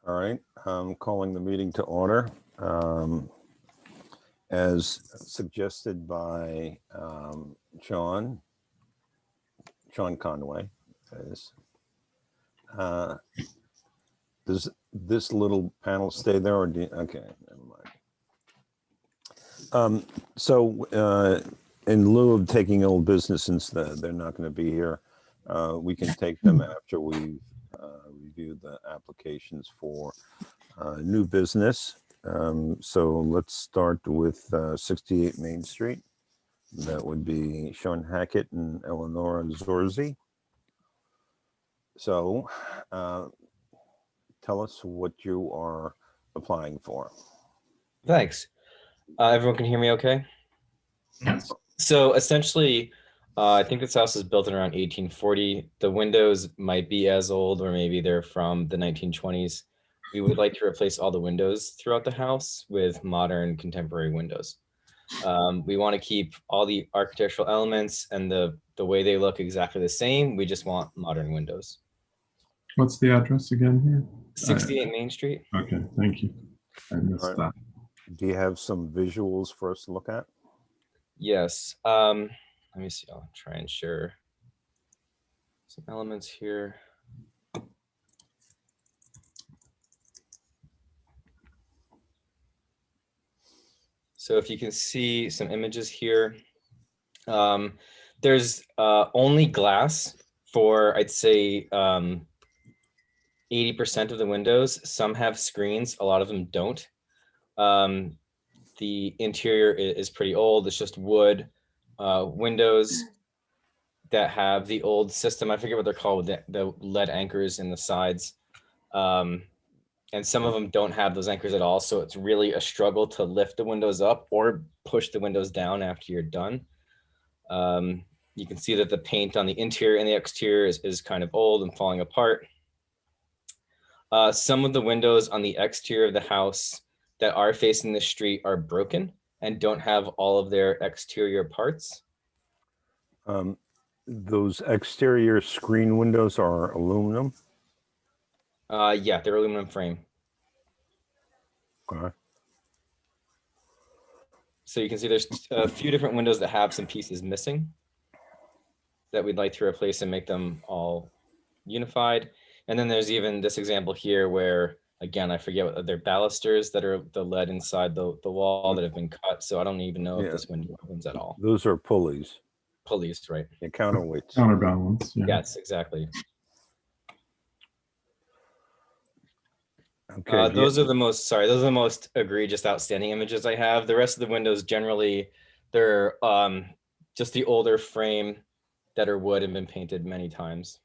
All right, I'm calling the meeting to order. As suggested by Sean Conway, is, does this little panel stay there or okay, never mind. In lieu of taking old business, since they're not going to be here, we can take them after we've reviewed the applications for new business. So let's start with 68 Main Street. That would be Sean Hackett and Eleonora Zorzi. So tell us what you are applying for. Thanks. Everyone can hear me okay? Yes. So essentially, I think this house is built in around 1840. The windows might be as old, or maybe they're from the 1920s. We would like to replace all the windows throughout the house with modern contemporary windows. We want to keep all the architectural elements and the way they look exactly the same. We just want modern windows. What's the address again here? 68 Main Street. Okay, thank you. I missed All right. that. Do you have some visuals for us to look at? Yes. Let me see. I'll try and share some elements here. So if you can see some images here, there's only glass for, I'd say, 80% of the windows. Some have screens, a lot of them don't. The interior is pretty old. It's just wood windows that have the old system. I forget what they're called, the lead anchors in the sides. And some of them don't have those anchors at all. So it's really a struggle to lift the windows up or push the windows down after you're done. You can see that the paint on the interior and the exterior is kind of old and falling apart. Some of the windows on the exterior of the house that are facing the street are broken and don't have all of their exterior parts. Those exterior screen windows are aluminum. Yeah, they're aluminum frame. Okay. So you can see there's a few different windows that have some pieces missing that we'd like to replace and make them all unified. And then there's even this example here where, again, I forget what they're balusters that are the lead inside the wall that have been cut. So I don't even know if this window opens at all. Those are pulleys. Pulleys, right? Yeah, counterweights. Counterbalance. Yeah. Yes, exactly. Okay. Those are the most egregious, outstanding images I have. The rest of the windows, generally, they're just the older frame that are wood and been painted many times.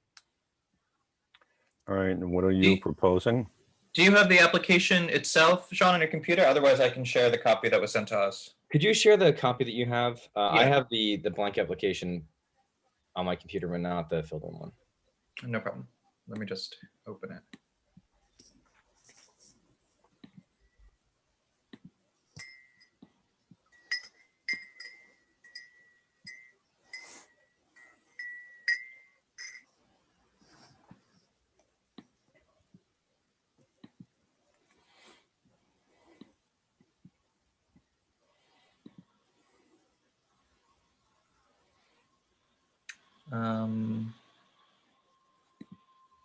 All right. And what are you proposing? Do you have the application itself, Sean, on your computer? Otherwise, I can share the copy that was sent to us. Could you share the copy that you have? I Yeah. have the blank application on my computer, but not the filled in one. No problem. Let me just open it.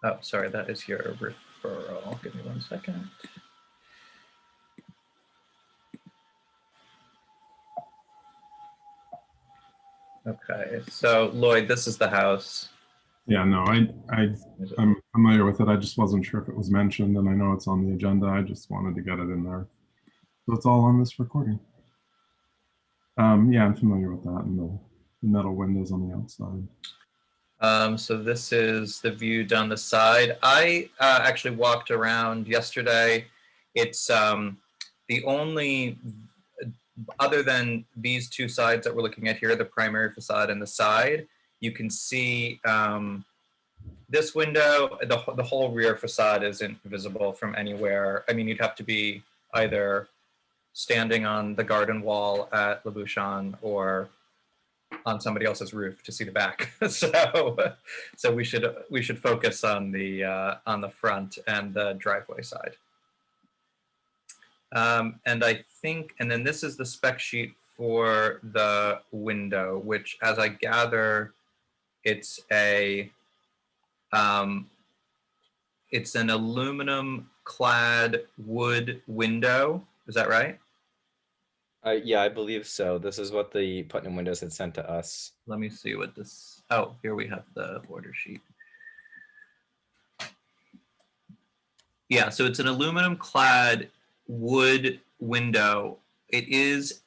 Oh, sorry, that is your referral. Give me 1 second. Okay, so Lloyd, this is the house. Yeah, no, I'm familiar with it. I just wasn't sure if it was mentioned, and I know it's on the agenda. I just wanted to get it in there. So it's all on this recording. Yeah, I'm familiar with that, and the metal windows on the outside. So this is the view down the side. I actually walked around yesterday. It's the only, other than these two sides that we're looking at here, the primary facade and the side, you can see this window, the whole rear facade isn't visible from anywhere. I mean, you'd have to be either standing on the garden wall at Le Bouchon or on somebody else's roof to see the back. So we should focus on the front and the driveway side. And I think, and then this is the spec sheet for the window, which, as I gather, it's it's an aluminum clad wood window. Is that right? Yeah, I believe so. This is what the Putnam Windows had sent to us. Let me see what this, oh, here we have the order sheet. Yeah, so it's an aluminum clad wood window. It's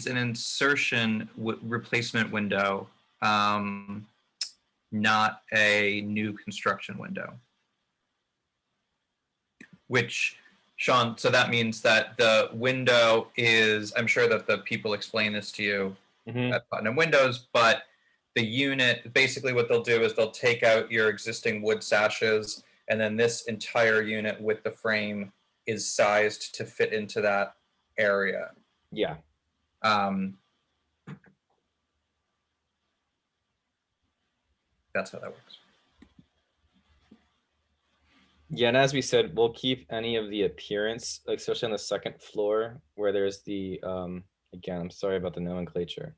an insertion replacement window, not a new construction window. Which, Sean, so that means that the window is, I'm sure that the people explain this to you at Putnam Windows, but the unit, basically what they'll do is they'll take out your existing wood sashes, and then this entire unit with the frame is sized to fit into that area. Yeah. That's how that works. Yeah, and as we said, we'll keep any of the appearance, like especially on the second floor where there's the, again, I'm sorry about the nomenclature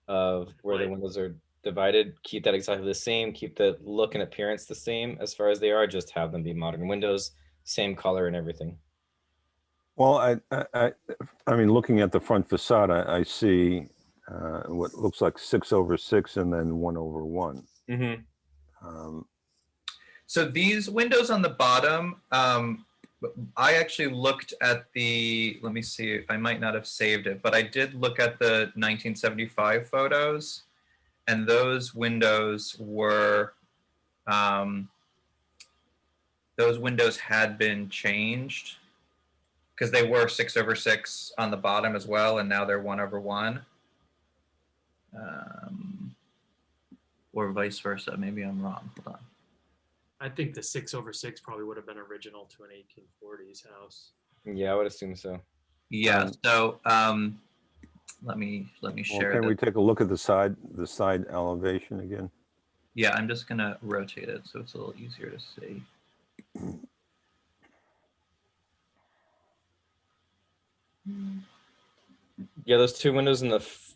of where the windows are divided. Keep that exactly the same. Keep the look and appearance the same as far as they are. Just have them be modern windows, same color and everything. Well, I mean, looking at the front facade, I see what looks like 6/6 and then 1/1. So these windows on the bottom, I actually looked at the, let me see, I might not have saved it, but I did look at the 1975 photos, and those windows were, those windows had been changed because they were 6/6 on the bottom as well, and now they're 1/1. Or vice versa. Maybe I'm wrong. Hold on. I think the 6/6 probably would have been original to an 1840s house. Yeah, I would assume so. Yeah. So let me share. Can we take a look at the side elevation again? Yeah, I'm just gonna rotate it so it's a little easier to see. Yeah, those two windows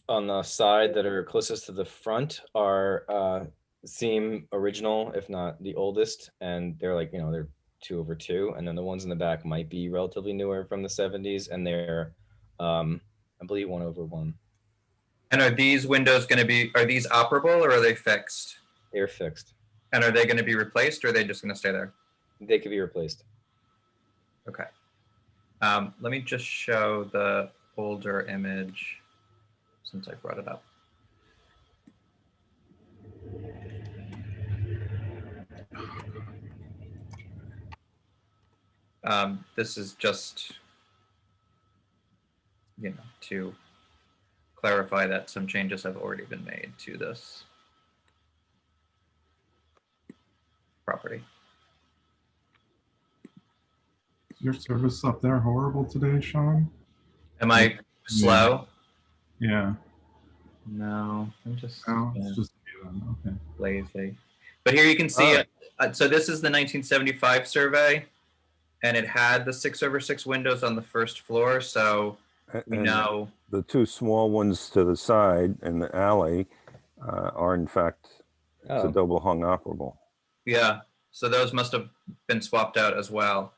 on the side that are closest to the front are seem original, if not the oldest, and they're like, they're 2/2, and then the ones in the back might be relatively newer from the 70s, and they're I believe 1/1. And are these windows going to be, are these operable or are they fixed? They're fixed. And are they going to be replaced or are they just going to stay there? They could be replaced. Okay. Let me just show the older image since I brought it up. This is just, to clarify that some changes have already been made to this property. Is your service up there horrible today, Sean? Am I slow? Yeah. No, I'm just No, it's just you then. Okay. lazy. But here you can see it. So this is the 1975 survey, and it had the 6/6 windows on the first floor. So we And know. the two small ones to the side in the alley are in fact it's a Oh, double hung operable. Yeah, so those must have been swapped out as well.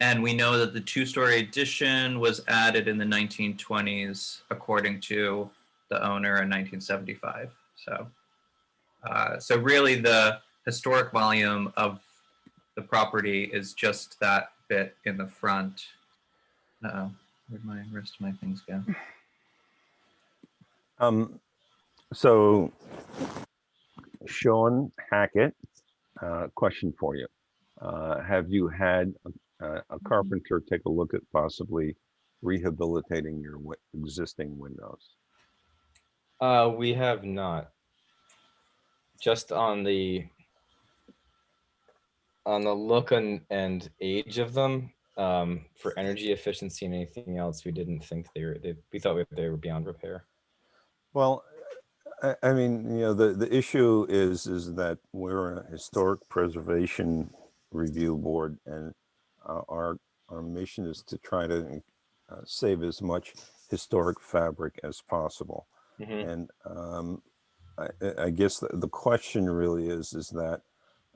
And we know that the two-story addition was added in the 1920s, according to the owner in 1975. So really the historic volume of the property is just that bit in the front. Uh-oh, where'd my rest of my things go? So Sean Hackett, question for you. Have you had a carpenter take a look at possibly rehabilitating your existing windows? we have not. Just on the look and age of them, for energy efficiency and anything else, we didn't think we thought they were beyond repair. Well, I mean, the issue is that we're a historic preservation review board, and our mission is to try to save as much historic fabric as possible. Mhm. And I guess the question really is that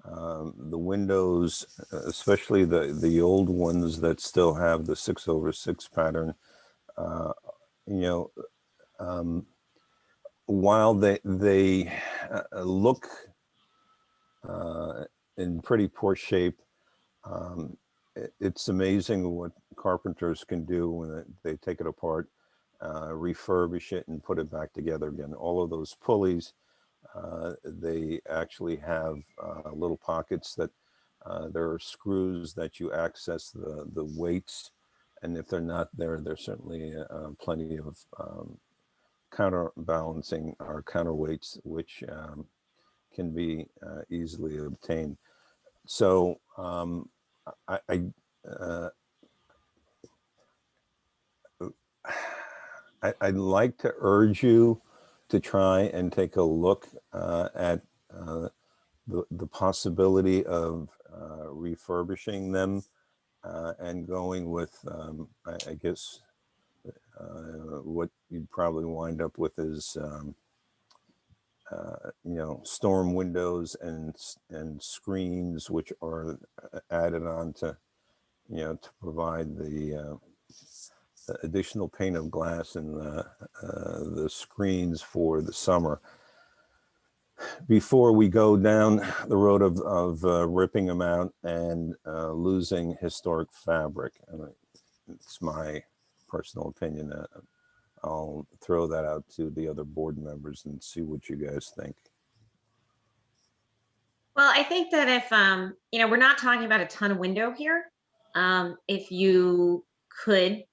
the windows, especially the old ones that still have the 6/6 pattern, you know, while they look in pretty poor shape, it's amazing what carpenters can do when they take it apart, refurbish it, and put it back together again. All of those pulleys, they actually have little pockets that there are screws that you access the weights, and if they're not there, there's certainly plenty of counterbalancing or counterweights, which can be easily obtained. So I uh, I'd like to urge you to try and take a look at the possibility of refurbishing them and going with, I guess, what you'd probably wind up with is, storm windows and screens, which are added on to, to provide the additional pane of glass and the screens for the summer. Before we go down the road of ripping them out and losing historic fabric. It's my personal opinion. I'll throw that out to the other board members and see what you guys think. Well, I think that if, we're not talking about a ton of window here. If you could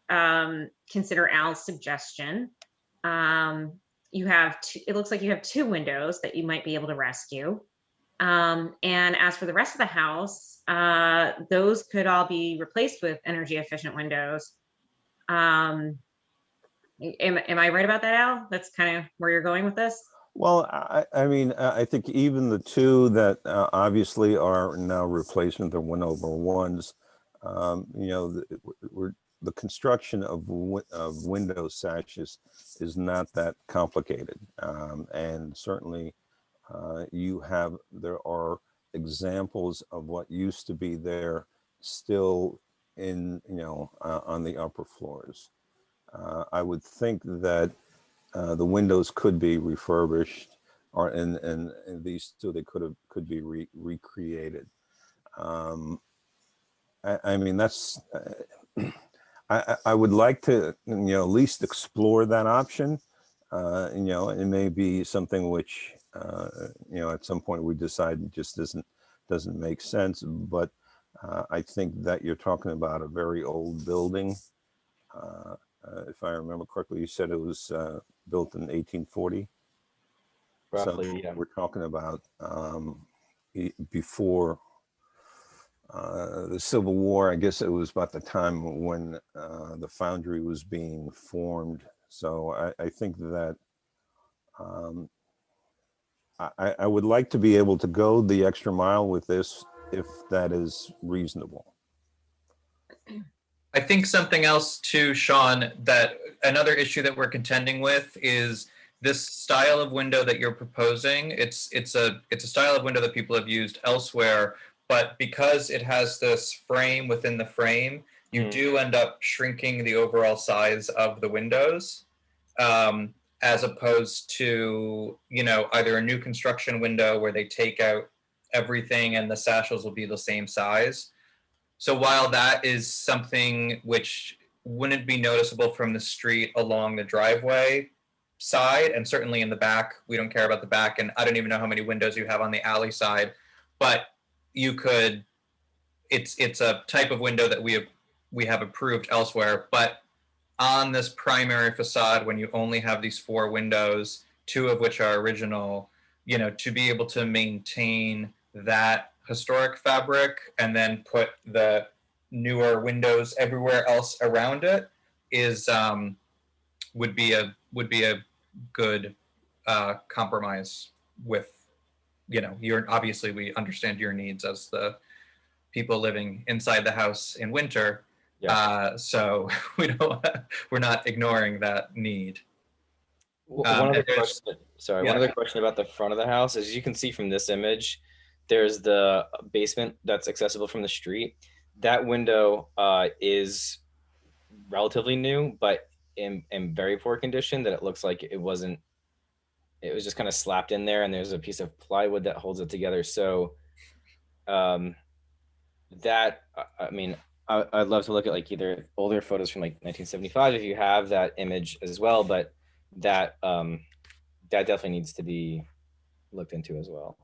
consider Al's suggestion, you have it looks like you have 2 windows that you might be able to rescue. And as for the rest of the house, those could all be replaced with energy efficient windows. Am I right about that, Al? That's kind of where you're going with this? Well, I mean, I think even the 2 that obviously are now replacement, the 1/1s, the construction of window sashes is not that complicated. And certainly there are examples of what used to be there still in, on the upper floors. I would think that the windows could be refurbished, or and these 2 they could be recreated. I mean, that's I would like to at least explore that option. It may be something which at some point we decide just doesn't make sense. But I think that you're talking about a very old building. If I remember correctly, you said it was built in 1840. Roughly, So yeah. we're talking about before the Civil War. I guess it was about the time when the foundry was being formed. So I think that I would like to be able to go the extra mile with this, if that is reasonable. I think something else too, Sean, that another issue that we're contending with is this style of window that you're proposing. It's a style of window that people have used elsewhere, but because it has this frame within the frame, you do end up shrinking the overall size of the windows, as opposed to either a new construction window where they take out everything and the sashes will be the same size. So while that is something which wouldn't be noticeable from the street along the driveway side, and certainly in the back, we don't care about the back, and I don't even know how many windows you have on the alley side, but you could, it's a type of window that we have approved elsewhere, but on this primary facade, when you only have these 4 windows, 2 of which are original, to be able to maintain that historic fabric and then put the newer windows everywhere else around it is would be a good compromise with obviously we understand your needs as the people living inside the house in winter. Yeah. So we're not ignoring that need. One and other there's- question, sorry, yeah. one other question about the front of the house. As you can see from this image, there's the basement that's accessible from the street. That window is relatively new, but in very poor condition, that it looks like it was just kind of slapped in there, and there's a piece of plywood that holds it together. So that, I mean, I'd love to look at like either older photos from like 1975 if you have that image as well, but that that definitely needs to be looked into as well.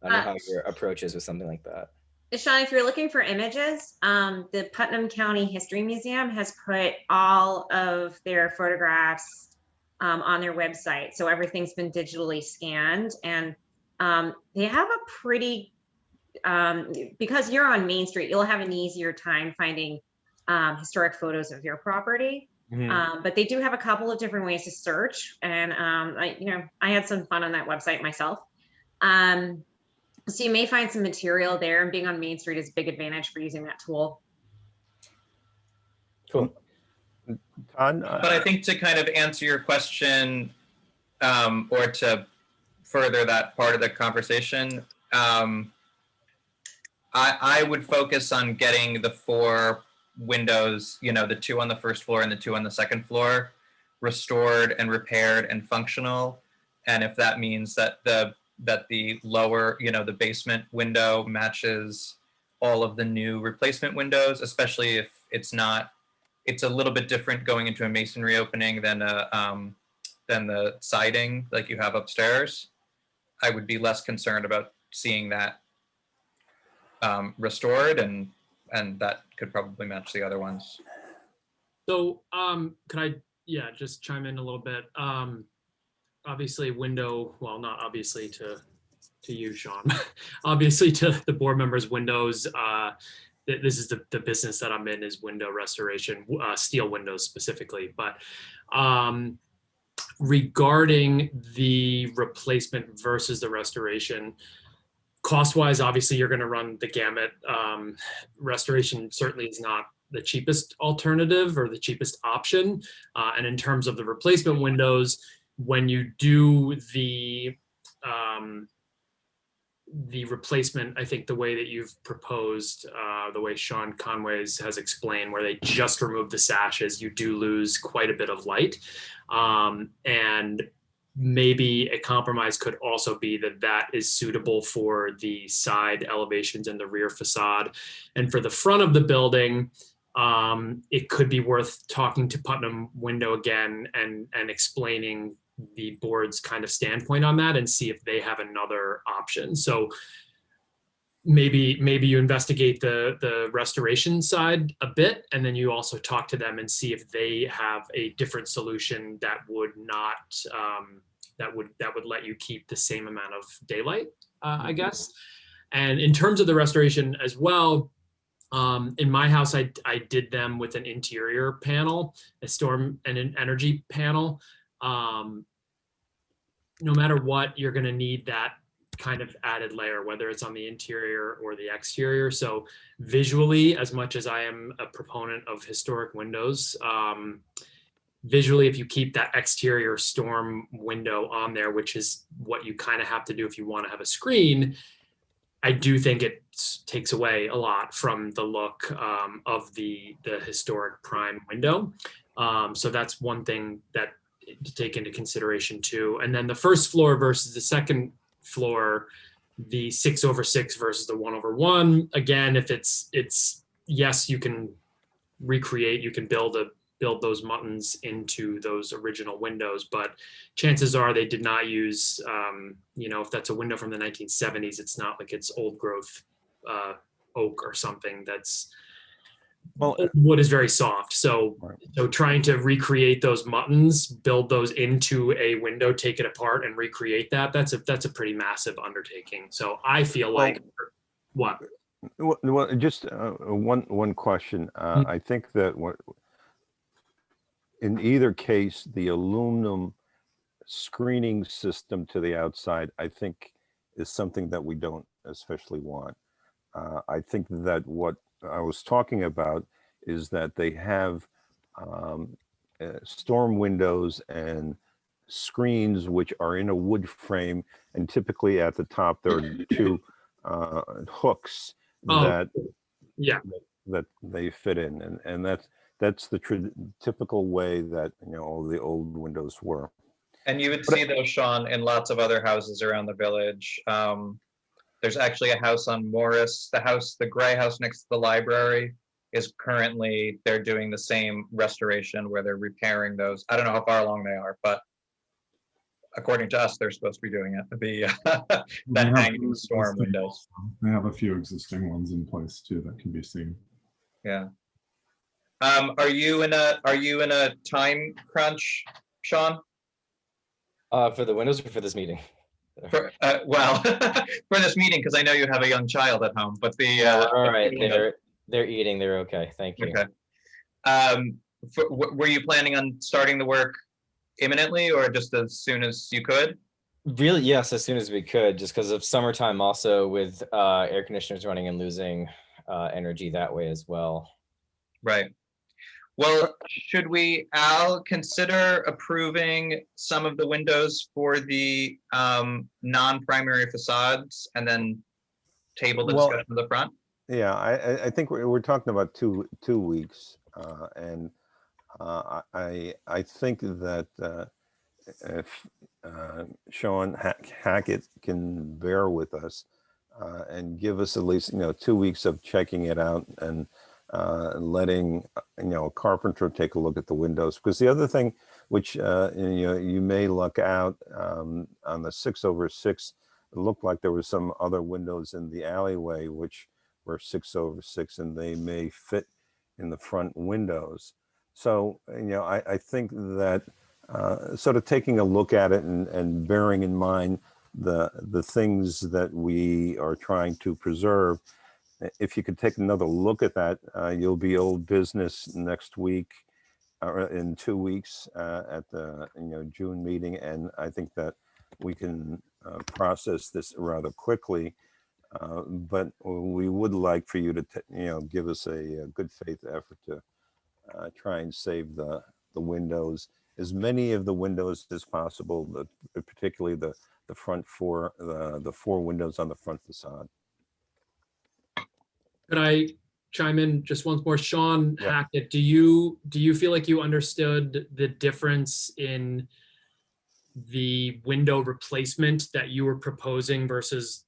I don't know how your approach is with something like that. Sean, if you're looking for images, the Putnam County History Museum has put all of their photographs on their website. So everything's been digitally scanned, and they have a pretty, because you're on Main Street, you'll have an easier time finding historic photos of your property. But they do have a couple of different ways to search, and I had some fun on that website myself. So you may find some material there, and being on Main Street is a big advantage for using that tool. Cool. Todd, But I think to kind of answer your question, or to further that part of the conversation, I would focus on getting the 4 windows, the 2 on the first floor and the 2 on the second floor, restored and repaired and functional. And if that means that the lower, the basement window matches all of the new replacement windows, especially if it's a little bit different going into a masonry opening than the siding like you have upstairs. I would be less concerned about seeing that restored, and that could probably match the other ones. So could I just chime in a little bit? Obviously not obviously to you, Sean, obviously to the board members, windows, this is the business that I'm in, is window restoration, steel windows specifically. But regarding the replacement versus the restoration, cost-wise, obviously you're going to run the gamut. Restoration certainly is not the cheapest alternative or the cheapest option. And in terms of the replacement windows, when you do the replacement, I think the way that you've proposed, the way Sean Conway has explained, where they just remove the sashes, you do lose quite a bit of light. And maybe a compromise could also be that is suitable for the side elevations and the rear facade. And for the front of the building, it could be worth talking to Putnam Window again and explaining the board's kind of standpoint on that, and see if they have another option. So maybe you investigate the restoration side a bit, and then you also talk to them and see if they have a different solution that would not that would let you keep the same amount of daylight, I guess. And in terms of the restoration as well, in my house, I did them with an interior panel, a storm and an energy panel. No matter what, you're going to need that kind of added layer, whether it's on the interior or the exterior. So visually, as much as I am a proponent of historic windows, visually, if you keep that exterior storm window on there, which is what you kind of have to do if you want to have a screen, I do think it takes away a lot from the look of the historic prime window. So that's one thing that to take into consideration too. And then the first floor versus the second floor, the 6/6 versus the 1/1. Again, if it's yes, you can recreate, you can build those muttons into those original windows, but chances are they did not use, if that's a window from the 1970s, it's not like it's old growth oak or something. That's, well, wood is very soft. So, right. So trying to recreate those muttons, build those into a window, take it apart and recreate that's a pretty massive undertaking. So I feel like, what? Well, just one question. I think that in either case, the aluminum screening system to the outside, I think, is something that we don't especially want. I think that what I was talking about is that they have storm windows and screens which are in a wood frame, and typically at the top there are two hooks Oh, that yeah. that they fit in, and that's the typical way that all the old windows were. And you would see those, Sean, in lots of other houses around the village. There's actually a house on Morris, the gray house next to the library is currently, they're doing the same restoration where they're repairing those. I don't know how far along they are, but according to us, they're supposed to be doing it. The They have hanging some storm existing windows. also. They have a few existing ones in place too that can be seen. Yeah. Are you in a time crunch, Sean? For the windows or for this meeting? Well, for this meeting, because I know you have a young child at home, but the All right, windows. they're eating. They're okay. Thank you. Okay. Were you planning on starting the work imminently or just as soon as you could? Really, yes, as soon as we could, just because of summertime, also with air conditioners running and losing energy that way as well. Right. Well, should we, Al, consider approving some of the windows for the non-primary facades and then table the Well, discussion of the front? Yeah, I think we're talking about 2 weeks, and I think that if Sean Hackett can bear with us and give us at least 2 weeks of checking it out and letting a carpenter take a look at the windows, because the other thing which you may luck out on the 6/6, it looked like there were some other windows in the alleyway which were 6/6 and they may fit in the front windows. So I think that sort of taking a look at it and bearing in mind the things that we are trying to preserve, if you could take another look at that, you'll be old business next week or in 2 weeks at the June meeting, and I think that we can process this rather quickly. But we would like for you to give us a good faith effort to try and save the windows, as many of the windows as possible, but particularly the front four, the 4 windows on the front facade. Could I chime in just once more? Sean Yeah. Hackett, do you feel like you understood the difference in the window replacement that you were proposing versus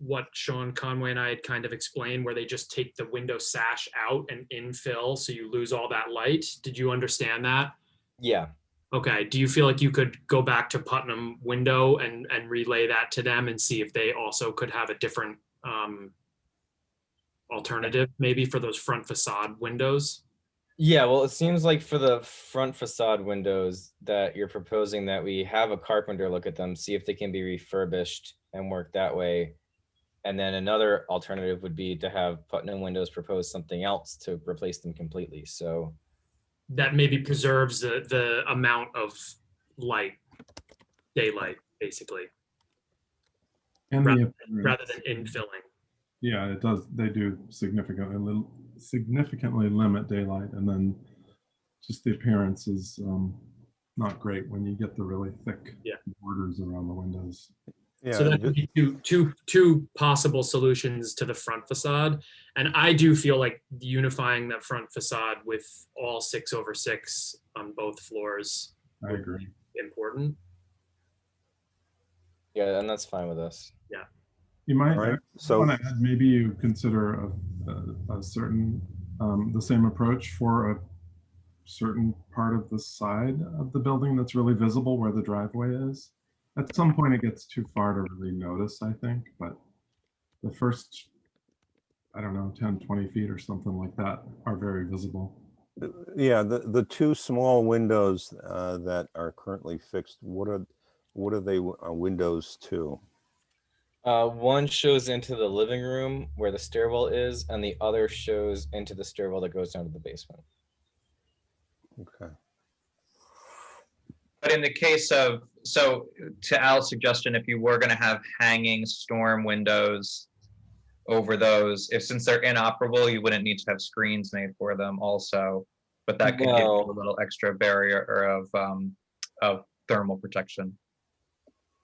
what Sean Conway and I had kind of explained, where they just take the window sash out and infill so you lose all that light? Did you understand that? Yeah. Okay. Do you feel like you could go back to Putnam Window and relay that to them and see if they also could have a different alternative maybe for those front facade windows? Yeah, well, it seems like for the front facade windows that you're proposing that we have a carpenter look at them, see if they can be refurbished and work that way. And then another alternative would be to have Putnam Windows propose something else to replace them completely. So That maybe preserves the amount of light, daylight, basically, And rather the rather than infilling. Yeah, it does. They do significantly limit daylight, and then just the appearance is not great when you get the really thick borders around the windows. Yeah, So that could be two possible solutions to the front facade. And I do feel like unifying that front facade with all 6/6 on both floors I agree. is important. yeah, and that's fine with us. You might All right, so want to add, maybe you consider a certain the same approach for a certain part of the side of the building that's really visible where the driveway is. At some point it gets too far to really notice, I think, but the first, I don't know, 10, 20 feet or something like that are very visible. yeah, the 2 small windows that are currently fixed, what are they windows to? One shows into the living room where the stairwell is, and the other shows into the stairwell that goes down to the basement. Okay. But in the case of, so to Al's suggestion, if you were going to have hanging storm windows over those. If since they're inoperable, you wouldn't need to have screens made for them also, but that could give you No. a little extra barrier of thermal protection.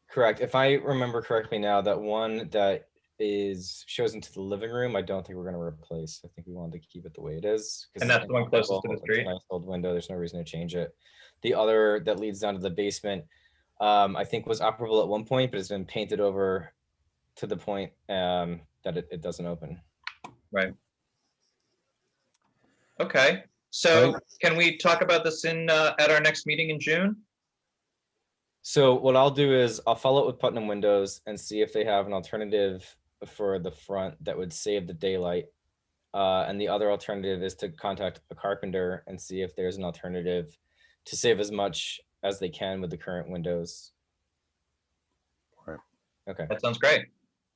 Correct. If I remember correctly now, that one that shows into the living room, I don't think we're gonna replace. I think we wanted to keep it the way it is. 'Cause And it's that's the one closest to the inoperable, it's a street? Nice old window. There's no reason to change it. The other that leads down to the basement, I think was operable at one point, but it's been painted over to the point that it doesn't open. Right. Okay, so Right. can we talk about this at our next meeting in June? So what I'll do is I'll follow up with Putnam Windows and see if they have an alternative for the front that would save the daylight. And the other alternative is to contact a carpenter and see if there's an alternative to save as much as they can with the current windows. Right. Okay. That sounds great.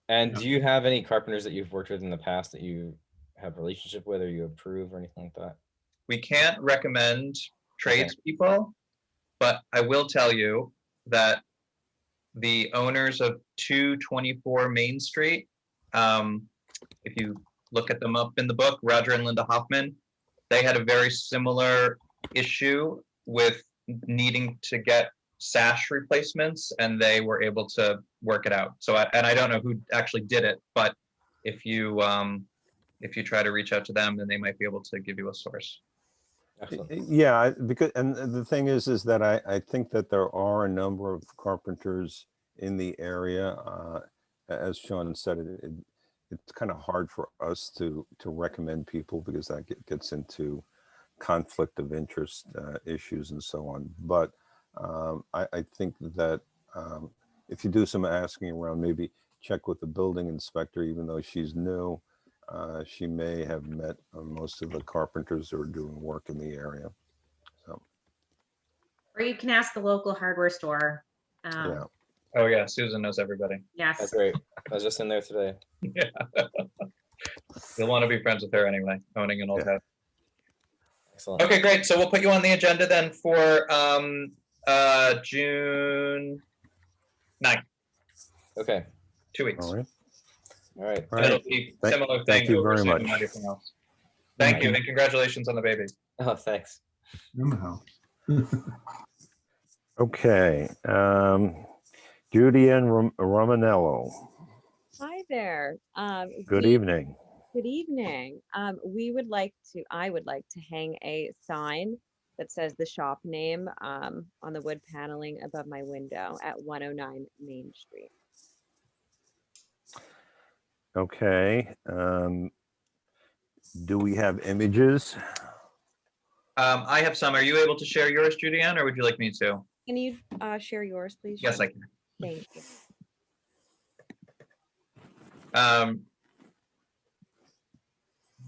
And do you have any carpenters that you've worked with in the past that you have a relationship with or you approve or anything like that? We can't recommend tradespeople, but I will tell you that the owners of 224 Main Street, if you look at them up in the book, Roger and Linda Hoffman, they had a very similar issue with needing to get sash replacements, and they were able to work it out. So, I don't know who actually did it, but if you try to reach out to them, then they might be able to give you a source. Excellent. Yeah, because, and the thing is that I think that there are a number of carpenters in the area. As Sean said, it's kind of hard for us to recommend people because that gets into conflict of interest issues and so on. But I think that if you do some asking around, maybe check with the building inspector, even though she's new. She may have met most of the carpenters who are doing work in the area. So, Or you can ask the local hardware store. yeah. Oh yeah, Susan knows everybody. That's Yes. great. I was just in there today. You'll want to be friends with her anyway, owning an old Yeah. house. Excellent. Okay, great. So we'll put you on the agenda then for June 9th, Okay. 2 weeks. All right. All right. All And it'll right. be Thank- similar thank thing you over very Zoom much. and everything else. Thank you, and congratulations on the baby. Oh, thanks. In the house. Okay. Judy and Romanello. Hi there. Good we- evening. Good evening. I would like to hang a sign that says the shop name on the wood paneling above my window at 109 Main Street. Okay. Do we have images? I have some. Are you able to share yours, Julianne, or would you like me to? Can you share yours, please? Yes, I Sean? can. Thank you.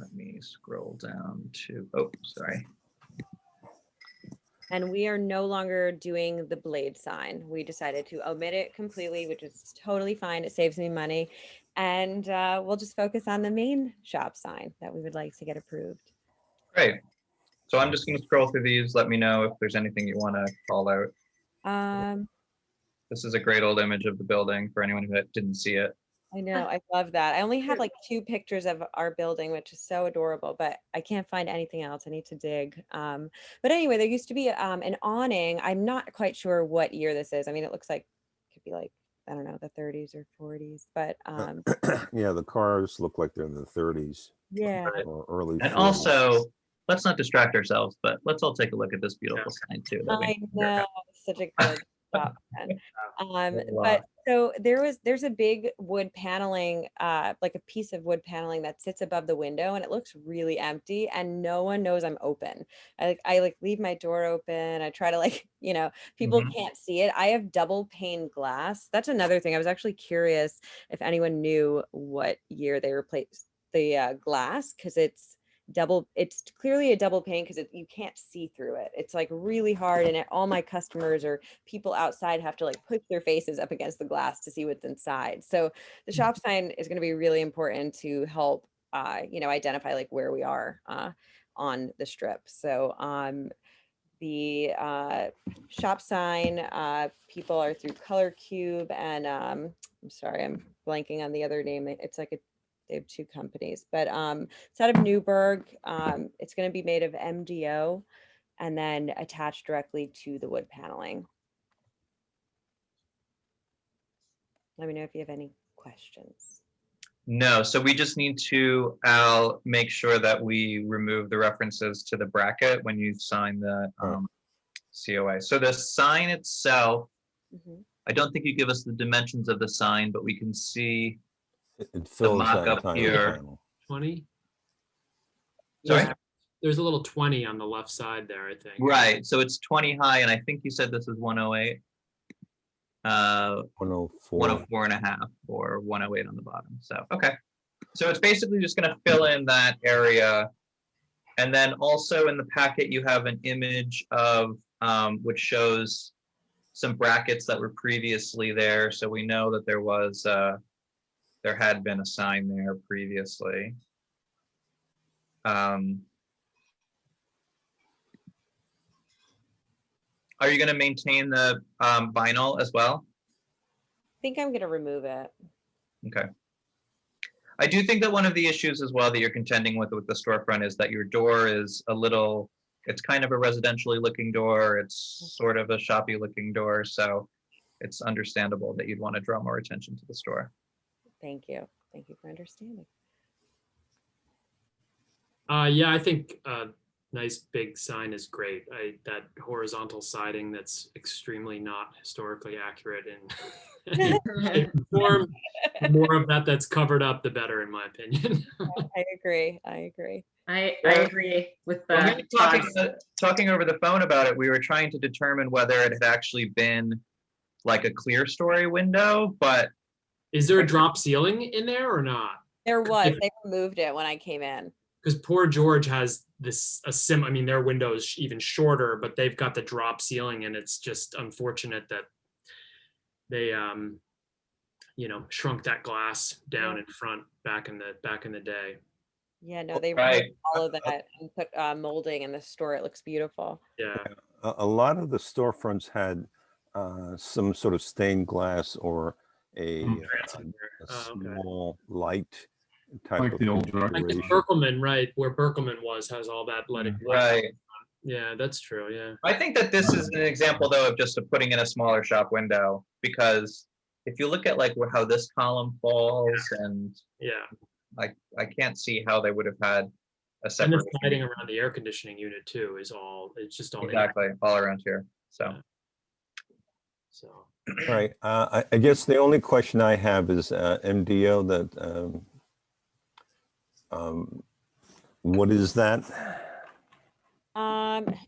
Let me scroll down to, oh, sorry. And we are no longer doing the blade sign. We decided to omit it completely, which is totally fine. It saves me money. And we'll just focus on the main shop sign that we would like to get approved. Great. So I'm just going to scroll through these. Let me know if there's anything you want to call out. This is a great old image of the building for anyone who didn't see it. I know, I love that. I only have like 2 pictures of our building, which is so adorable, but I can't find anything else. I need to dig. But anyway, there used to be an awning. I'm not quite sure what year this is. I mean, it looks like it could be like, I don't know, the 30s or 40s, but Yeah, the cars look like they're in the 30s yeah. or early. And 40s. also, let's not distract ourselves, but let's all take a look at this beautiful sign too. that we- I know, such a good job. Ben. Wow. But so there's a big wood paneling, like a piece of wood paneling that sits above the window, and it looks really empty, and no one knows I'm open. I leave my door open. I try to people Mhm. can't see it. I have double pane glass. That's another thing. I was actually curious if anyone knew what year they replaced the glass, because it's clearly a double pane because you can't see through it. It's like really hard, and all my customers or people outside have to like push their faces up against the glass to see what's inside. So the shop sign is going to be really important to help identify like where we are on the strip. So the shop sign, people are through Color Cube, and I'm sorry, I'm blanking on the other name. It's like They have two companies, but it's out of Newburgh. It's going to be made of MDO and then attached directly to the wood paneling. Let me know if you have any questions. No, so we just need to, Al, make sure that we remove the references to the bracket when you sign the COA. So the sign itself, Mhm. I don't think you give us the dimensions of the sign, but we can see, It fills that mock-up entire here. panel. 20? sorry? There's a little 20 on the left side there, I think. Right, so it's 20 high, and I think you said this is 108. 104. 104 and a half or 108 on the bottom. So, okay. So it's basically just going to fill in that area. And then also in the packet, you have an image of, which shows some brackets that were previously there. So we know that there had been a sign there previously. Are you going to maintain the vinyl as well? I think I'm going to remove it. Okay. I do think that one of the issues as well that you're contending with the storefront is that your door is a little, it's kind of a residentially looking door. It's sort of a shoppy looking door. So it's understandable that you'd want to draw more attention to the store. Thank you. Thank you for understanding. Yeah, I think nice big sign is great. That horizontal siding that's extremely not historically accurate and form, the more of that that's covered up, the better, in my opinion. I agree. I agree. I Well, agree with When we the were talking over the phone about it, we were trying to determine whether it had actually been like a clear story window, but Is there a drop ceiling in there or not? There was. They removed it when I came in. Because Poor George has this I mean, their window is even shorter, but they've got the drop ceiling, and it's just unfortunate that they shrunk that glass down in front back in the day. Yeah, no, they Right. removed all of that and put molding in the store. It looks beautiful. Yeah. A lot of the storefronts had some sort of stained glass or a Transparent. Oh, okay. small light type Like of the old drug Like the configuration. Berkelman, right, where Berkelman has all that leaded. right. Yeah, that's true. Yeah. I think that this is an example though of just putting in a smaller shop window, because if you look at like how this column falls, and Yeah. I can't see how they would have had a And the separate. siding around the air conditioning unit too it's just all in. Exactly, all around here. So. Yeah. So All right. I guess the only question I have is MDO. What is that?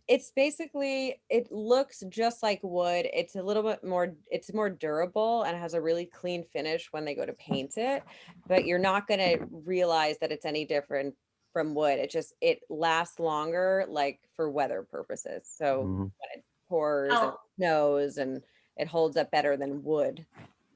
It's basically, it looks just like wood. It's a little bit more, it's more durable and has a really clean finish when they go to paint it, but you're not going to realize that it's any different from wood. It lasts longer, like for weather purposes. So Mhm. when it pours and Oh. snows, and it holds up better than wood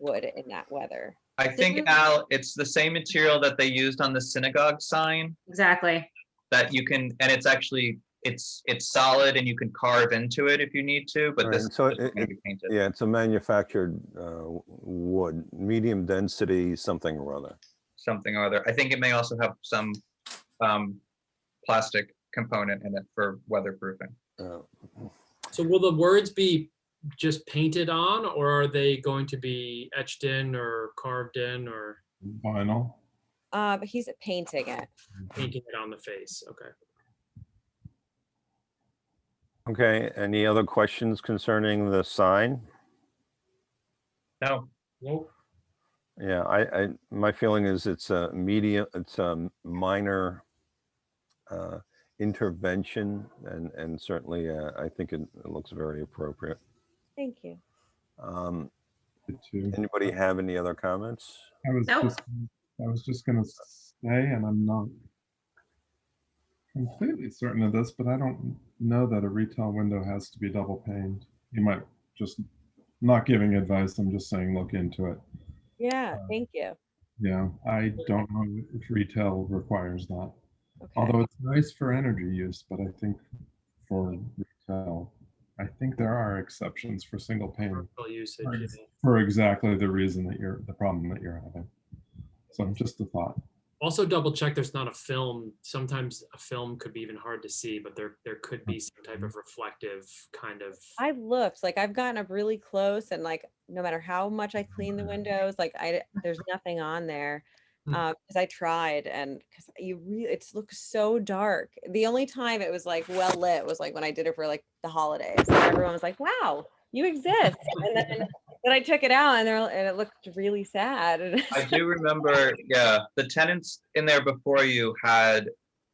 in that weather. I think, Al, it's the same material that they used on the synagogue sign exactly. that you can, and it's actually, it's solid and you can carve into it if you need to, but Right, this and so is just gonna be painted. Yeah, it's a manufactured wood, medium density, something or other. Something or other. I think it may also have some plastic component in it for weatherproofing. So will the words be just painted on, or are they going to be etched in or carved in or Vinyl. But he's painting it. painting it on the face? Okay. Okay, any other questions concerning the sign? No, Nope. Yeah, my feeling is it's a minor intervention, and certainly I think it looks very appropriate. Thank you. It too. Anybody have any other comments? Nope. I was just gonna say, and I'm not completely certain of this, but I don't know that a retail window has to be double paned. You might just, not giving advice, I'm just saying look into it. Yeah, thank you. Yeah, I don't know if retail requires that. Okay. Although it's nice for energy use, but I think for retail, I think there are exceptions for single pane Commercial usage. for exactly the reason that the problem that you're having. So just a thought. Also double check there's not a film. Sometimes a film could be even hard to see, but there could be some type of reflective kind of. I've looked, like I've gotten up really close and like no matter how much I clean the windows, like there's nothing on there. Hmm. Because I tried and because it looks so dark. The only time it was like well lit was like when I did it for like the holidays. And everyone was like, wow, you exist. And then I took it out and it looked really sad. And I do remember, yeah, the tenants in there before you had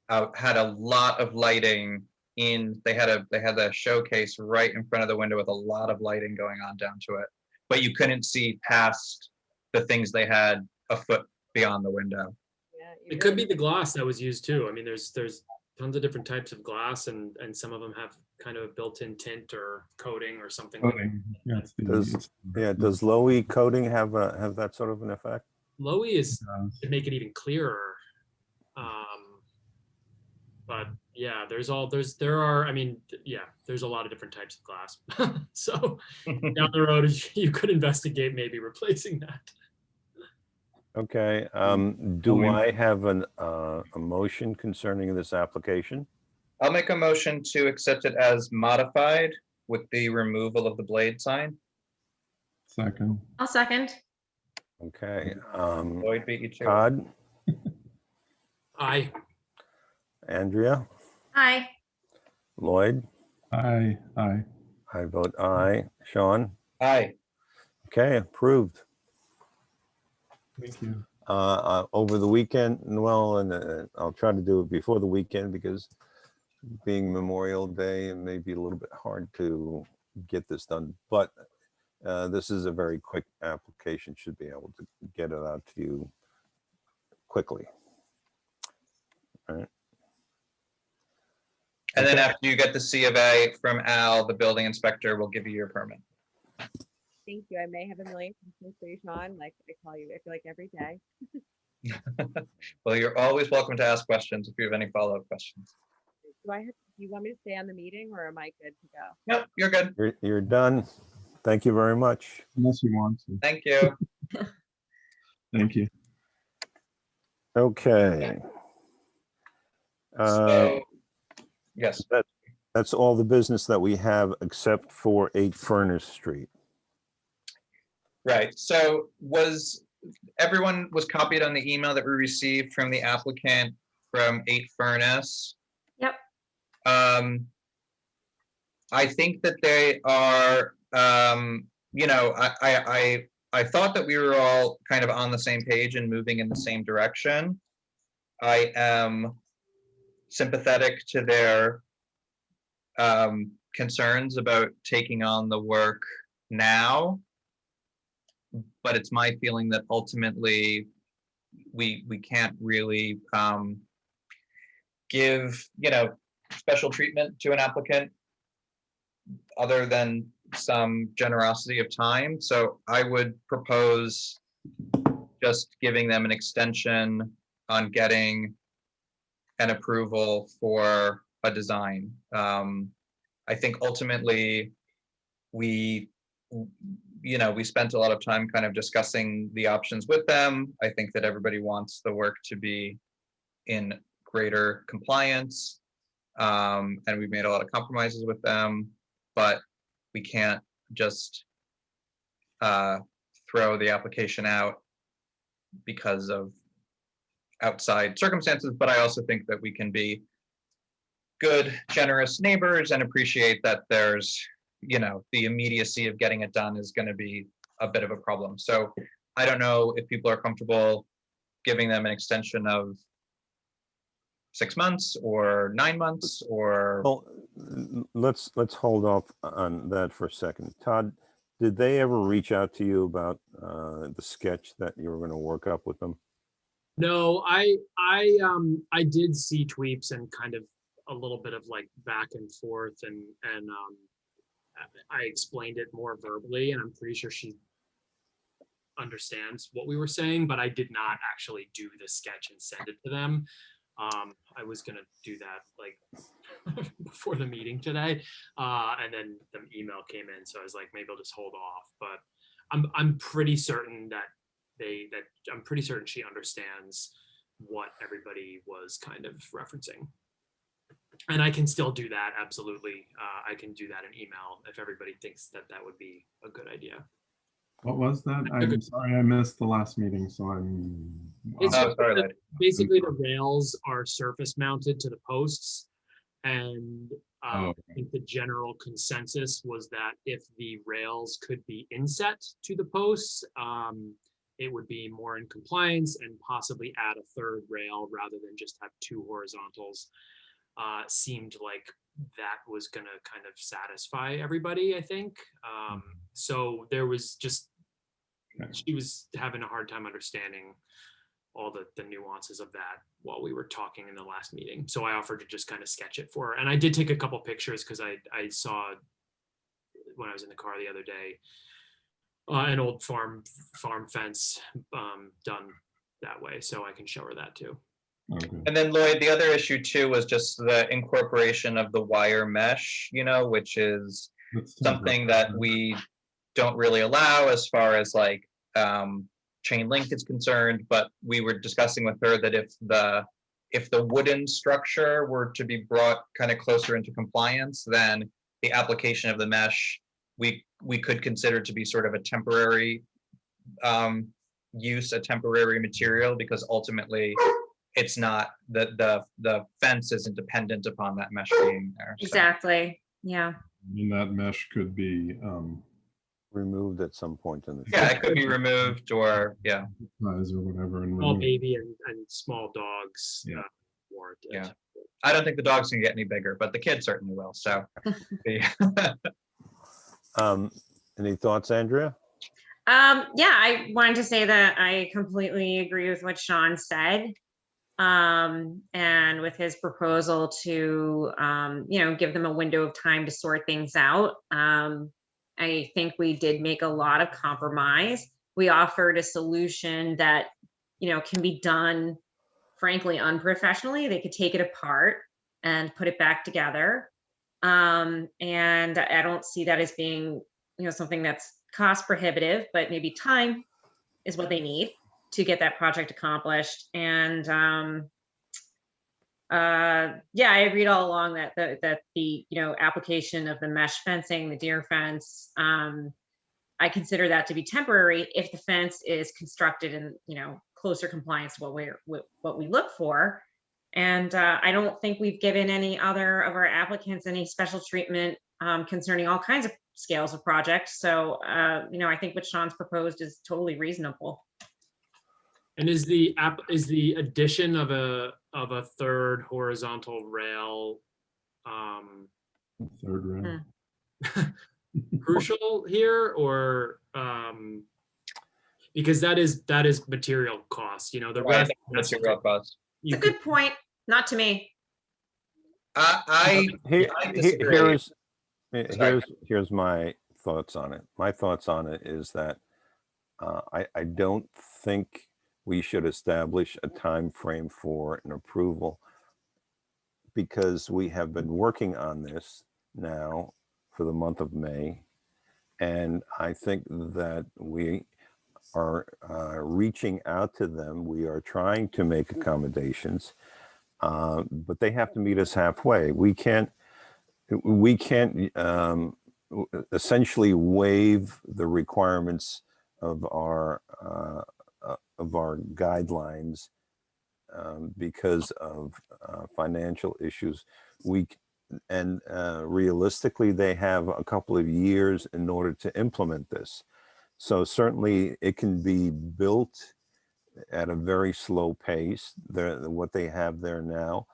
a lot of lighting in. They had a showcase right in front of the window with a lot of lighting going on down to it, but you couldn't see past the things they had a foot beyond the window. yeah, It could be the glass that was used too. I mean, there's tons of different types of glass, and some of them have kind of a built-in tint or coating or something. Like Coating, yeah, it's Does- Does low-E coating have that sort of an effect? Lowy is uh, to make it even clearer. But yeah, there's a lot of different types of glass. So down the road, you could investigate maybe replacing that. Okay, Oh, do yeah. I have a motion concerning this application? I'll make a motion to accept it as modified with the removal of the blade sign. Second. I'll second. Okay, Lloyd beat you to it. Todd, Aye. Andrea, Aye. Lloyd, Aye. I vote aye. Sean? Aye. Okay, approved. Thank you. Over the weekend, well, and I'll try to do it before the weekend because being Memorial Day, it may be a little bit hard to get this done, but this is a very quick application, should be able to get it out to you quickly. All right. And then Okay. after you get the C of A from Al, the building inspector will give you your permit. Thank you. I may have a million questions for you, Sean. Like I call you, I feel like every day. Well, you're always welcome to ask questions if you have any follow-up questions. Do you want me to stay on the meeting or am I good to go? Nope, you're good. You're done. Thank you very much. Unless you want to. Thank you. Thank you. Okay. So, yes, That's all the business that we have except for 8 Furnace Street. right. So everyone was copied on the email that we received from the applicant from 8 Furnace. Yep. I think that they are, I thought that we were all kind of on the same page and moving in the same direction. I am sympathetic to their concerns about taking on the work now, but it's my feeling that ultimately we can't really give special treatment to an applicant other than some generosity of time. So I would propose just giving them an extension on getting an approval for a design. I think ultimately we spent a lot of time kind of discussing the options with them. I think that everybody wants the work to be in greater compliance. And we've made a lot of compromises with them, but we can't just throw the application out because of outside circumstances. But I also think that we can be good, generous neighbors and appreciate that there's, the immediacy of getting it done is going to be a bit of a problem. So I don't know if people are comfortable giving them an extension of 6 months or 9 months or. Well, let's hold off on that for a second. Todd, did they ever reach out to you about the sketch that you were going to work up with them? No, I did see tweets and kind of a little bit of like back and forth, and I explained it more verbally, and I'm pretty sure she understands what we were saying, but I did not actually do the sketch and send it to them. I was gonna do that like before the meeting today, and then the email came in, so I was like, maybe I'll just hold off. But I'm pretty certain that I'm pretty certain she understands what everybody was kind of referencing. And I can still do that, absolutely. I can do that in email if everybody thinks that that would be a good idea. What was that? I'm sorry, I missed the last meeting, so I'm. It's Oh, sorry, Lloyd. basically the rails are surface mounted to the posts. And Oh, I think the general consensus was that if the rails could be inset to the posts, it would be more in compliance, and possibly add a third rail rather than just have two horizontals. Seemed like that was going to kind of satisfy everybody, I think. So there was just, she was having a hard time understanding all the nuances of that while we were talking in the last meeting. So I offered to just kind of sketch it for her. And I did take a couple pictures because I saw when I was in the car the other day, an old farm fence done that way. So I can show her that too. okay. And then Lloyd, the other issue too was just the incorporation of the wire mesh, which is That's something that we don't really allow as far as like chain link is concerned, but we were discussing with her that if the wooden structure were to be brought kind of closer into compliance, then the application of the mesh we could consider to be sort of a temporary use, a temporary material, because ultimately it's not the fence isn't dependent upon that mesh being there. So. Exactly. Yeah. I mean, that mesh could be Removed at some point in the Yeah, future. it could be removed, or yeah. size or whatever. And Small remove- baby and small dogs. Yeah. Warrant it. Yeah. I don't think the dogs can get any bigger, but the kids certainly will. So, Any thoughts, Andrea? Yeah, I wanted to say that I completely agree with what Sean said. And with his proposal to, give them a window of time to sort things out. I think we did make a lot of compromise. We offered a solution that, can be done, frankly, unprofessionally. They could take it apart and put it back together. And I don't see that as being, something that's cost prohibitive, but maybe time is what they need to get that project accomplished. And I agreed all along that the application of the mesh fencing, the deer fence, I consider that to be temporary if the fence is constructed in closer compliance to what we look for. And I don't think we've given any other of our applicants any special treatment concerning all kinds of scales of projects. So I think what Sean's proposed is totally reasonable. And is the addition of a third horizontal rail Third round. crucial here, or because that is material cost, the Right, rest material cost. you It's a could, good point. Not to me. I disagree. Here's my thoughts on it. My thoughts on it is that I don't think we should establish a time frame for an approval, because we have been working on this now for the month of May. And I think that we are reaching out to them. We are trying to make accommodations, but they have to meet us halfway. We can't essentially waive the requirements of our guidelines because of financial issues. Realistically, they have a couple of years in order to implement this. So certainly it can be built at a very slow pace. What they have there now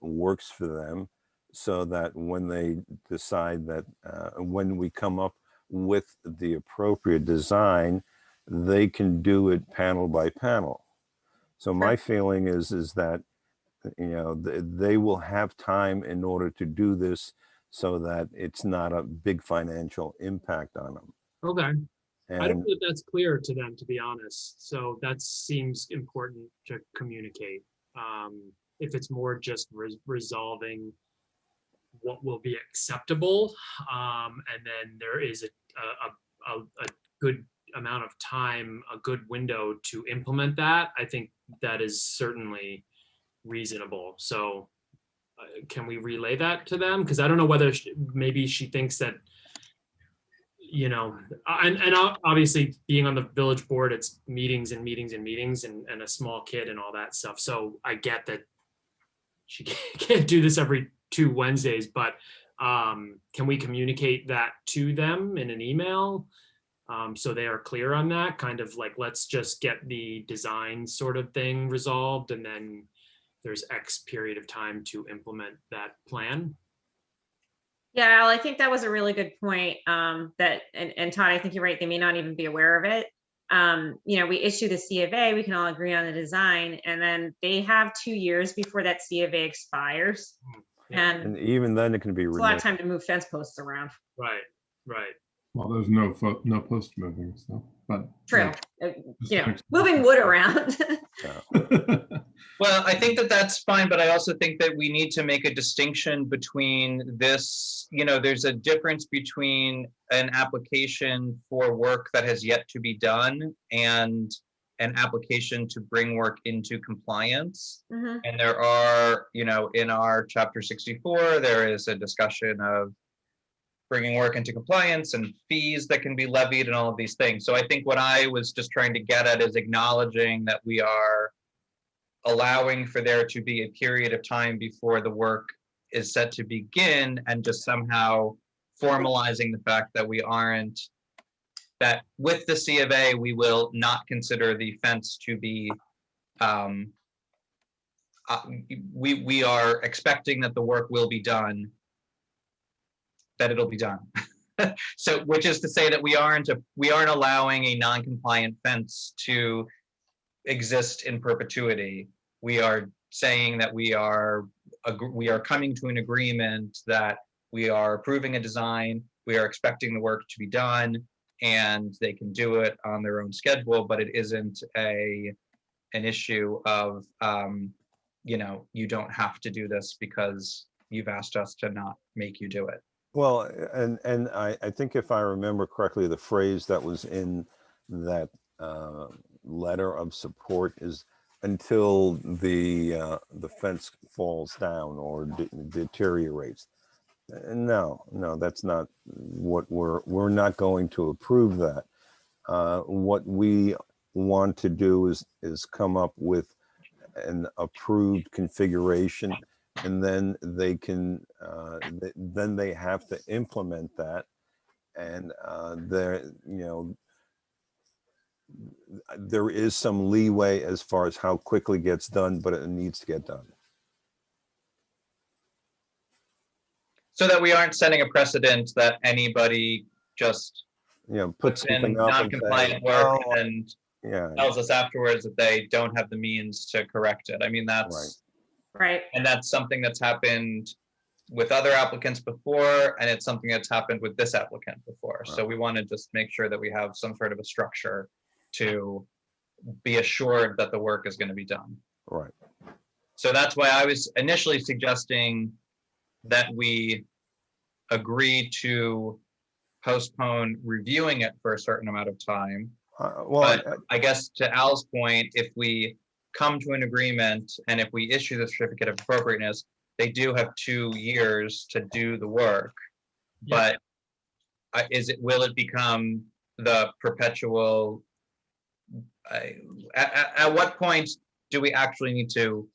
works for them, so that when they decide that when we come up with the appropriate design, they can do it panel by panel. So my feeling is that they will have time in order to do this, so that it's not a big financial impact on them. okay. I don't And know if that's clear to them, to be honest. So that seems important to communicate. If it's more just resolving what will be acceptable, and then there is a good amount of time, a good window to implement that, I think that is certainly reasonable. So can we relay that to them? Because I don't know whether maybe she thinks that, you know, and obviously being on the village board, it's meetings and meetings and meetings and a small kid and all that stuff. So I get that she can't do this every 2 Wednesdays, but can we communicate that to them in an email? So they are clear on that, kind of like, let's just get the design sort of thing resolved, and then there's X period of time to implement that plan. Yeah, Al, I think that was a really good point. That and Todd, I think you're right. They may not even be aware of it. You know, we issue the C of A, we can all agree on the design, and then they have 2 years before that C of A expires. And And even then, it can be it's a lot of renewed. time to move fence posts around. Right, right. Well, there's no post moving, so, but. True. Just You know, next- moving wood around. Well, I think that that's fine, but I also think that we need to make a distinction between this, you know, there's a difference between an application for work that has yet to be done and an application to bring work into compliance. Mhm. And there are, you know, in our chapter 64, there is a discussion of bringing work into compliance and fees that can be levied and all of these things. So I think what I was just trying to get at is acknowledging that we are allowing for there to be a period of time before the work is set to begin, and just somehow formalizing the fact that we aren't, that with the C of A, we will not consider the fence to be, we are expecting that the work will be done, that it'll be done. So, which is to say that we aren't allowing a non-compliant fence to exist in perpetuity. We are saying that we are coming to an agreement that we are approving a design, we are expecting the work to be done, and they can do it on their own schedule, but it isn't an issue of, you know, you don't have to do this because you've asked us to not make you do it. Well, and I think if I remember correctly, the phrase that was in that letter of support is until the fence falls down or deteriorates. No, that's not what we're not going to approve that. What we want to do is come up with an approved configuration, and then they can then they have to implement that, and there is some leeway as far as how quickly it gets done, but it needs to get done. So that we aren't setting a precedent that anybody just Put puts in something up and say, non-compliant work "Oh, and yeah, tells us afterwards that they don't have the means to correct it. I mean, that's, Right. and that's something that's happened with other applicants before, and it's something that's happened with this applicant before. So we want to just make sure that we have some sort of a structure to be assured that the work is going to be done. right. So that's why I was initially suggesting that we agree to postpone reviewing it for a certain amount of time. But I guess to Al's point, if we come to an agreement and if we issue the certificate of appropriateness, they do have 2 years to do the work. Yeah. But will it become the perpetual? At what point do we actually need to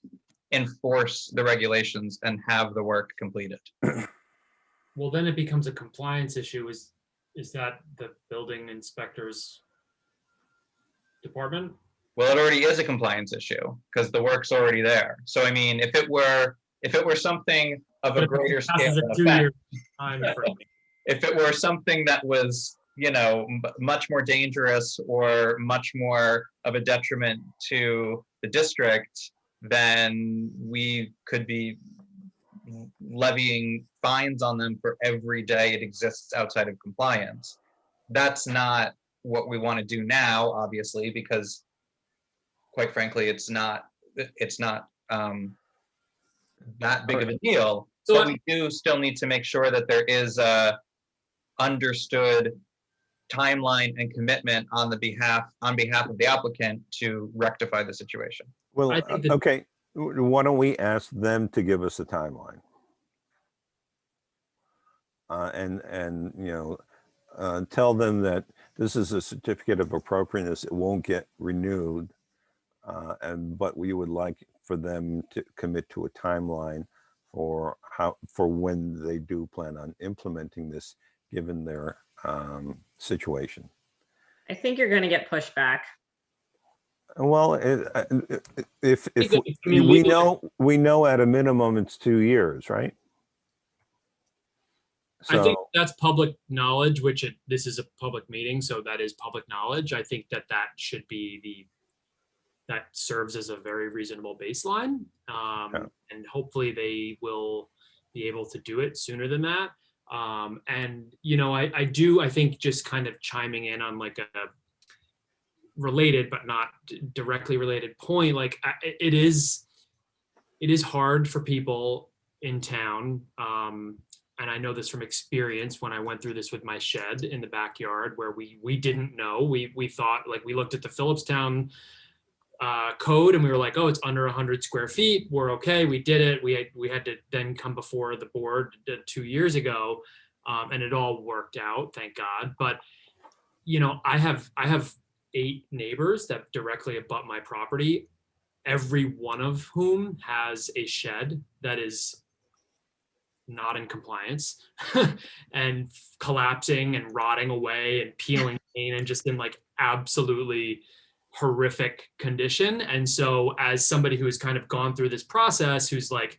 enforce the regulations and have the work completed? Well, then it becomes a compliance issue. Is that the building inspector's department? Well, it already is a compliance issue because the work's already there. So I mean, if it were something of But a if it greater passes scale, a of 2-year effect, time frame. if it were something that was, much more dangerous or much more of a detriment to the district, then we could be levying fines on them for every day it exists outside of compliance. That's not what we want to do now, obviously, because quite frankly, it's not that big of a deal. So But we do still need to make sure that there is a understood timeline and commitment on behalf of the applicant to rectify the situation. Well, I think that- okay, why don't we ask them to give us a timeline? And, you know, tell them that this is a certificate of appropriateness. It won't get renewed. But we would like for them to commit to a timeline for when they do plan on implementing this, given their situation. I think you're gonna get pushback. Well, if I mean, we legally- know at a minimum it's 2 years, right? I think So, that's public knowledge, which this is a public meeting, so that is public knowledge. I think that should be that serves as a very reasonable baseline. Yeah. And hopefully they will be able to do it sooner than that. And, you know, I think just kind of chiming in on like a related, but not directly related point, like it is hard for people in town. And I know this from experience when I went through this with my shed in the backyard where we didn't know, we thought, like, we looked at the Phillipstown code and we were like, oh, it's under 100 square feet. We're okay. We did it. We had to then come before the board 2 years ago, and it all worked out, thank God. But you know, I have 8 neighbors that directly abut my property, every one of whom has a shed that is not in compliance and collapsing and rotting away and peeling paint and just in like absolutely horrific condition. And so as somebody who has kind of gone through this process, who's like,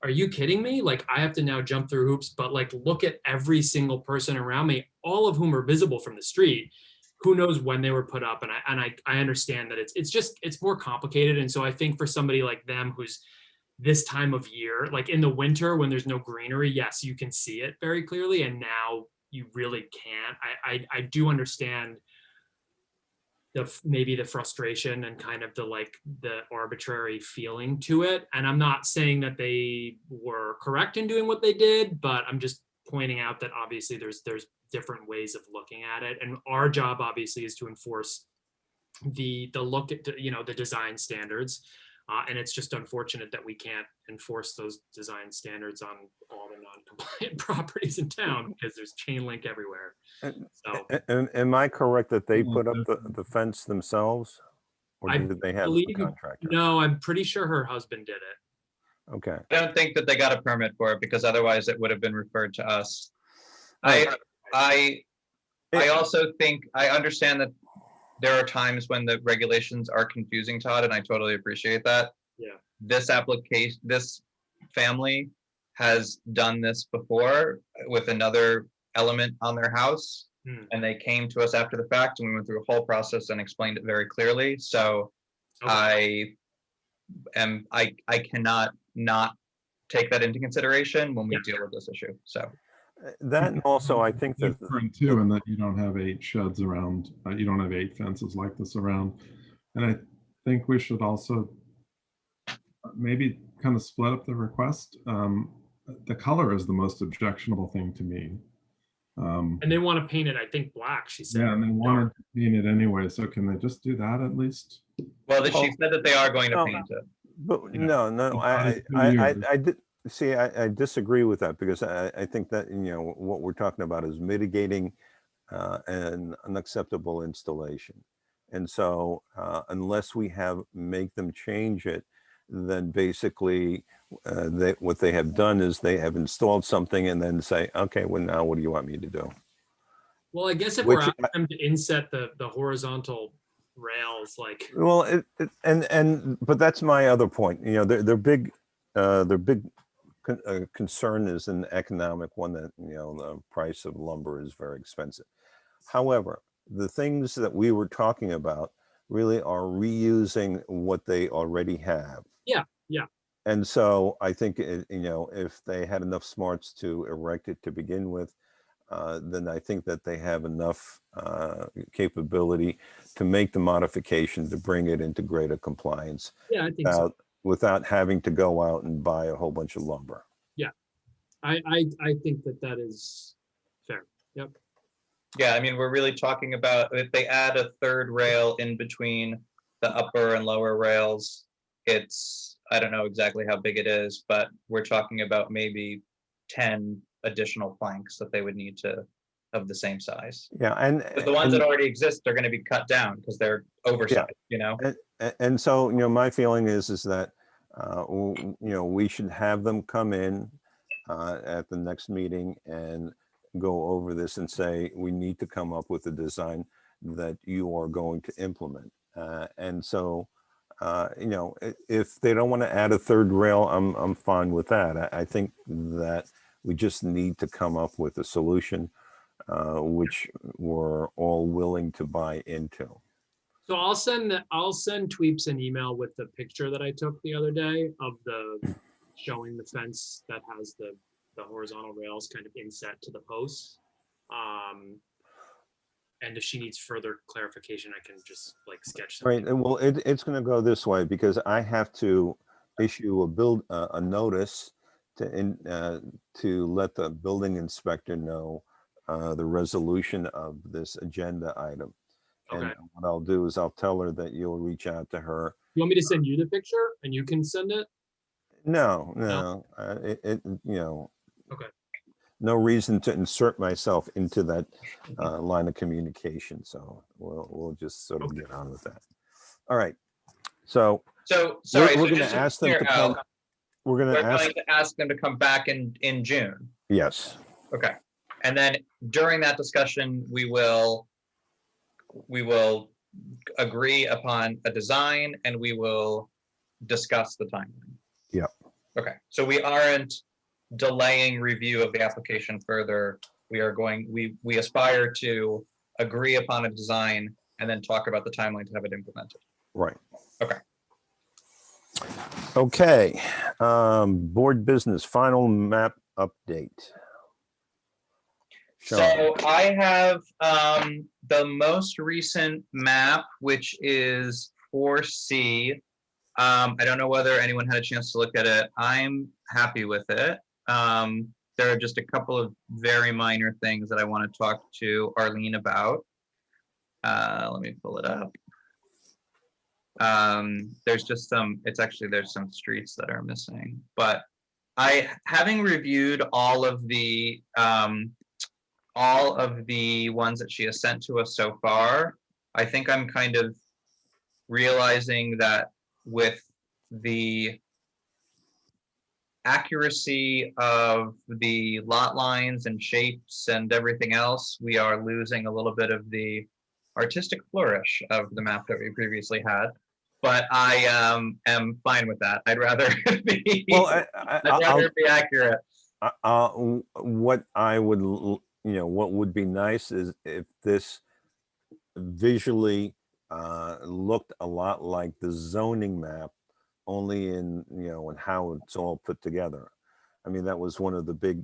are you kidding me? Like, I have to now jump through hoops, but like, look at every single person around me, all of whom are visible from the street. Who knows when they were put up? And I understand that it's more complicated. And so I think for somebody like them, who's this time of year, like in the winter when there's no greenery, yes, you can see it very clearly. And now you really can't. I do understand maybe the frustration and kind of the arbitrary feeling to it. And I'm not saying that they were correct in doing what they did, but I'm just pointing out that obviously there's different ways of looking at it. And our job obviously is to enforce the look at, you know, the design standards. And it's just unfortunate that we can't enforce those design standards on all the non-compliant properties in town because there's chain link everywhere. So am I correct that they Well, put up the fence themselves? Or I did they have a believe- contractor? no, I'm pretty sure her husband did it. Okay. I don't think that they got a permit for it because otherwise it would have been referred to us. Right. I also think, I understand that there are times when the regulations are confusing, Todd, and I totally appreciate that. Yeah. This family has done this before with another element on their house. Hmm. And they came to us after the fact and we went through a whole process and explained it very clearly. So Okay. I cannot not take that into consideration when we Yeah. deal with this issue. So That and also, I think that Different too, in that you don't have 8 sheds around, you don't have 8 fences like this around. And I think we should also maybe kind of split up the request. The color is the most objectionable thing to me. And they want to paint it, I think, black, she said. Yeah, and they wanted to paint it anyway, so can they just do that at least? well, she said that they are going to Oh. paint it. But Yeah. no, It's been years. I did, see, I disagree with that because I think that, you know, what we're talking about is mitigating an unacceptable installation. And so unless we make them change it, then basically what they have done is they have installed something and then say, okay, well, now what do you want me to do? Well, I guess if we're Which asking them to inset the horizontal rails, like, Well, but that's my other point. You know, their big concern is an economic one, that, you know, the price of lumber is very expensive. However, the things that we were talking about really are reusing what they already have. Yeah. And so I think, you know, if they had enough smarts to erect it to begin with, then I think that they have enough capability to make the modification to bring it into greater compliance yeah, I think so. without having to go out and buy a whole bunch of lumber. I think that is fair. Yep. Yeah, I mean, we're really talking about if they add a third rail in between the upper and lower rails, it's, I don't know exactly how big it is, but we're talking about maybe 10 additional planks that they would need to, of the same size. Yeah, and But the ones that already exist are going to be cut down because they're oversized, you know? and so, my feeling is that, we should have them come in at the next meeting and go over this and say, we need to come up with a design that you are going to implement. And so, if they don't want to add a third rail, I'm fine with that. I think that we just need to come up with a solution which we're all willing to buy into. So I'll send Tweeps an email with the picture that I took the other day of showing the fence that has the horizontal rails kind of inset to the posts. And if she needs further clarification, I can just like sketch something. Right. Well, it's going to go this way because I have to issue a notice to let the building inspector know the resolution of this agenda item. And Okay. what I'll do is I'll tell her that you'll reach out to her. You want me to send you the picture and you can send it? No. Okay. No reason to insert myself into that line of communication. So we'll just sort of get on with that. All right. So So, sorry, we're so going just to ask them clear to come. out, We're going we're to ask. going to ask them to come back in June. Yes. Okay. And then during that discussion, we will agree upon a design and we will discuss the timeline. Yep. Okay, so we aren't delaying review of the application further. We aspire to agree upon a design and then talk about the timeline to have it implemented. Right. Okay. Okay. Board business, final map update. Sean. So I have the most recent map, which is 4C. I don't know whether anyone had a chance to look at it. I'm happy with it. There are just a couple of very minor things that I want to talk to Arlene about. Let me pull it up. There's just there's some streets that are missing, but having reviewed all of the ones that she has sent to us so far, I think I'm kind of realizing that with the accuracy of the lot lines and shapes and everything else, we are losing a little bit of the artistic flourish of the map that we previously had. But I am fine with that. I'd rather be, Well, I'd rather be accurate. what I would, what would be nice is if this visually looked a lot like the zoning map, only in, and how it's all put together. I mean, that was one of the big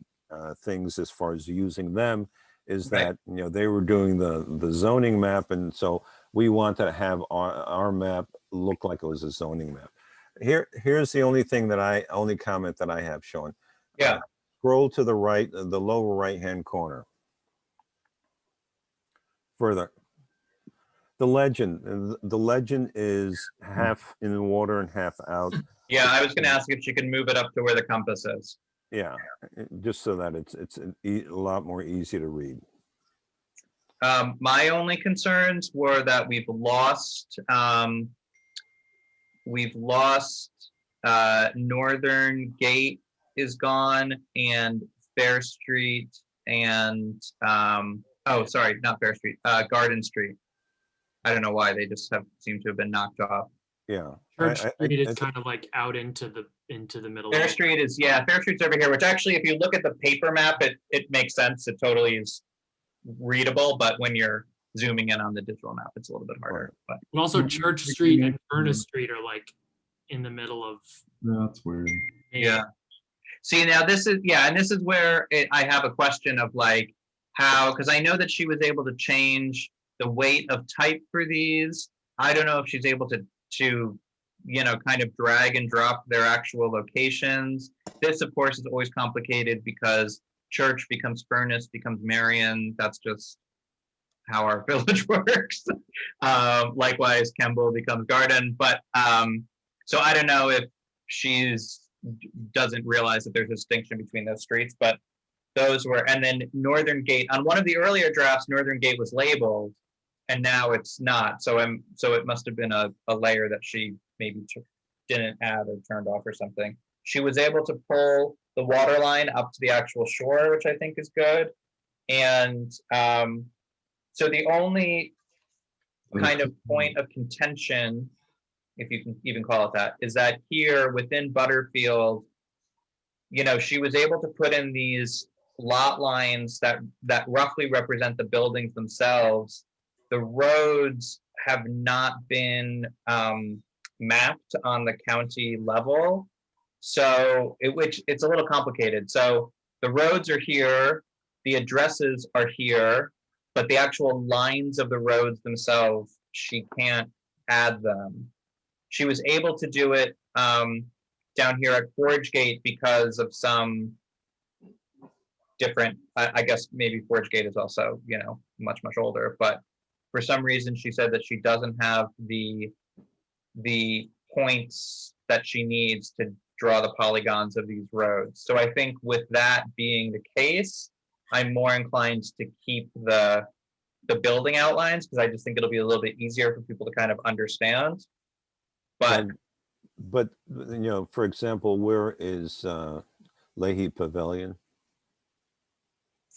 things as far as using them, is Right. that, they were doing the zoning map. And so we wanted to have our map look like it was a zoning map. Here's the only comment that I have, Sean. Yeah. Scroll to the right, the lower right-hand corner. Further. The legend is half in the water and half out. Yeah, I was going to ask if she can move it up to where the compass is. Yeah, just so that it's a lot more easy to read. My only concerns were that we've lost Northern Gate is gone, and Fair Street, and oh, sorry, not Fair Street, Garden Street. I don't know why they just seem to have been knocked off. Yeah. Church Street is kind of like out into the middle. Fair Street is, yeah, Fair Street's over here, which actually, if you look at the paper map, it makes sense. It totally is readable, but when you're zooming in on the digital map, it's a little bit harder. But And also Church Street and Furnace Street are like in the middle of. That's weird. yeah. See, now this is, yeah, and this is where I have a question of like how, because I know that she was able to change the weight of type for these. I don't know if she's able to kind of drag and drop their actual locations. This, of course, is always complicated because Church becomes Furnace, becomes Marion. That's just how our village works. Likewise, Kemble becomes garden, but so I don't know if doesn't realize that there's a distinction between those streets, but those were, and then Northern Gate, on one of the earlier drafts, Northern Gate was labeled, and now it's not. So it must have been a layer that she maybe didn't add or turned off or something. She was able to pull the water line up to the actual shore, which I think is good. And so the only kind of point of contention, if you can even call it that, is that here within Butterfield, you know, she was able to put in these lot lines that roughly represent the buildings themselves. The roads have not been mapped on the county level, so it's a little complicated. So the roads are here, the addresses are here, but the actual lines of the roads themselves, she can't add them. She was able to do it down here at Forge Gate because of some different, I guess maybe Forge Gate is also, you know, much older, but for some reason she said that she doesn't have the points that she needs to draw the polygons of these roads. So I think with that being the case, I'm more inclined to keep the building outlines, because I just think it'll be a little bit easier for people to kind of understand. But you know, for example, where is Leahy Pavilion?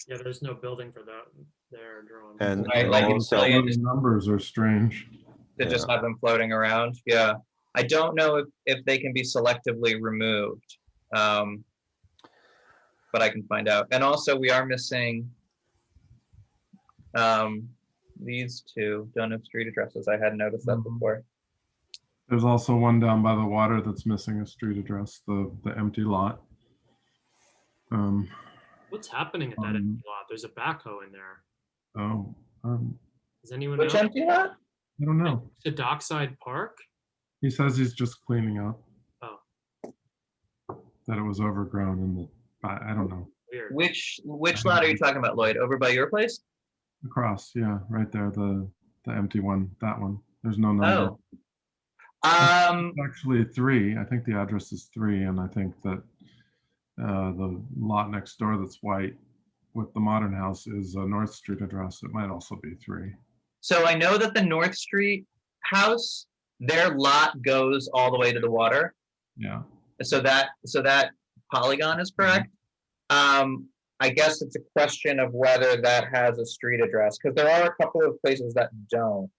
Yeah, there's no building for that there drawn. And Right, like also, Pavilion, The numbers are strange. to just have them floating around. Yeah, I don't know if they can be selectively removed, but I can find out. And also, we are missing these two don't have street addresses. I hadn't noticed that before. There's also one down by the water that's missing a street address, the empty lot. What's happening at that empty lot? There's a backhoe in there. Does anyone Which know? empty lot? I don't know. The Dockside Park? He says he's just cleaning up. Oh. That it was overgrown and I don't know. Weird. Which lot are you talking about, Lloyd? Over by your place? Across, yeah, right there, the empty one, that one. There's no number. Oh. Actually 3. I think the address is 3, and I think that the lot next door that's white with the modern house is a North Street address. It might also be 3. So I know that the North Street house, their lot goes all the way to the water. Yeah. So that polygon is correct. I guess it's a question of whether that has a street address, because there are a couple of places that don't.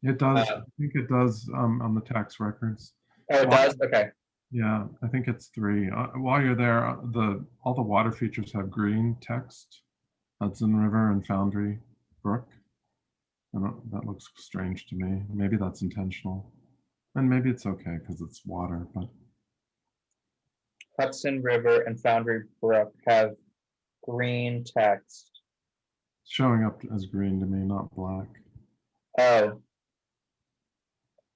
It does. I think it does on the tax records. Oh, it does? Okay. Yeah, I think it's 3. While you're there, all the water features have green text. Hudson River and Foundry Brook. That looks strange to me. Maybe that's intentional. And maybe it's okay because it's water, but Hudson River and Foundry Brook have green text. it's showing up as green to me, not black. Oh.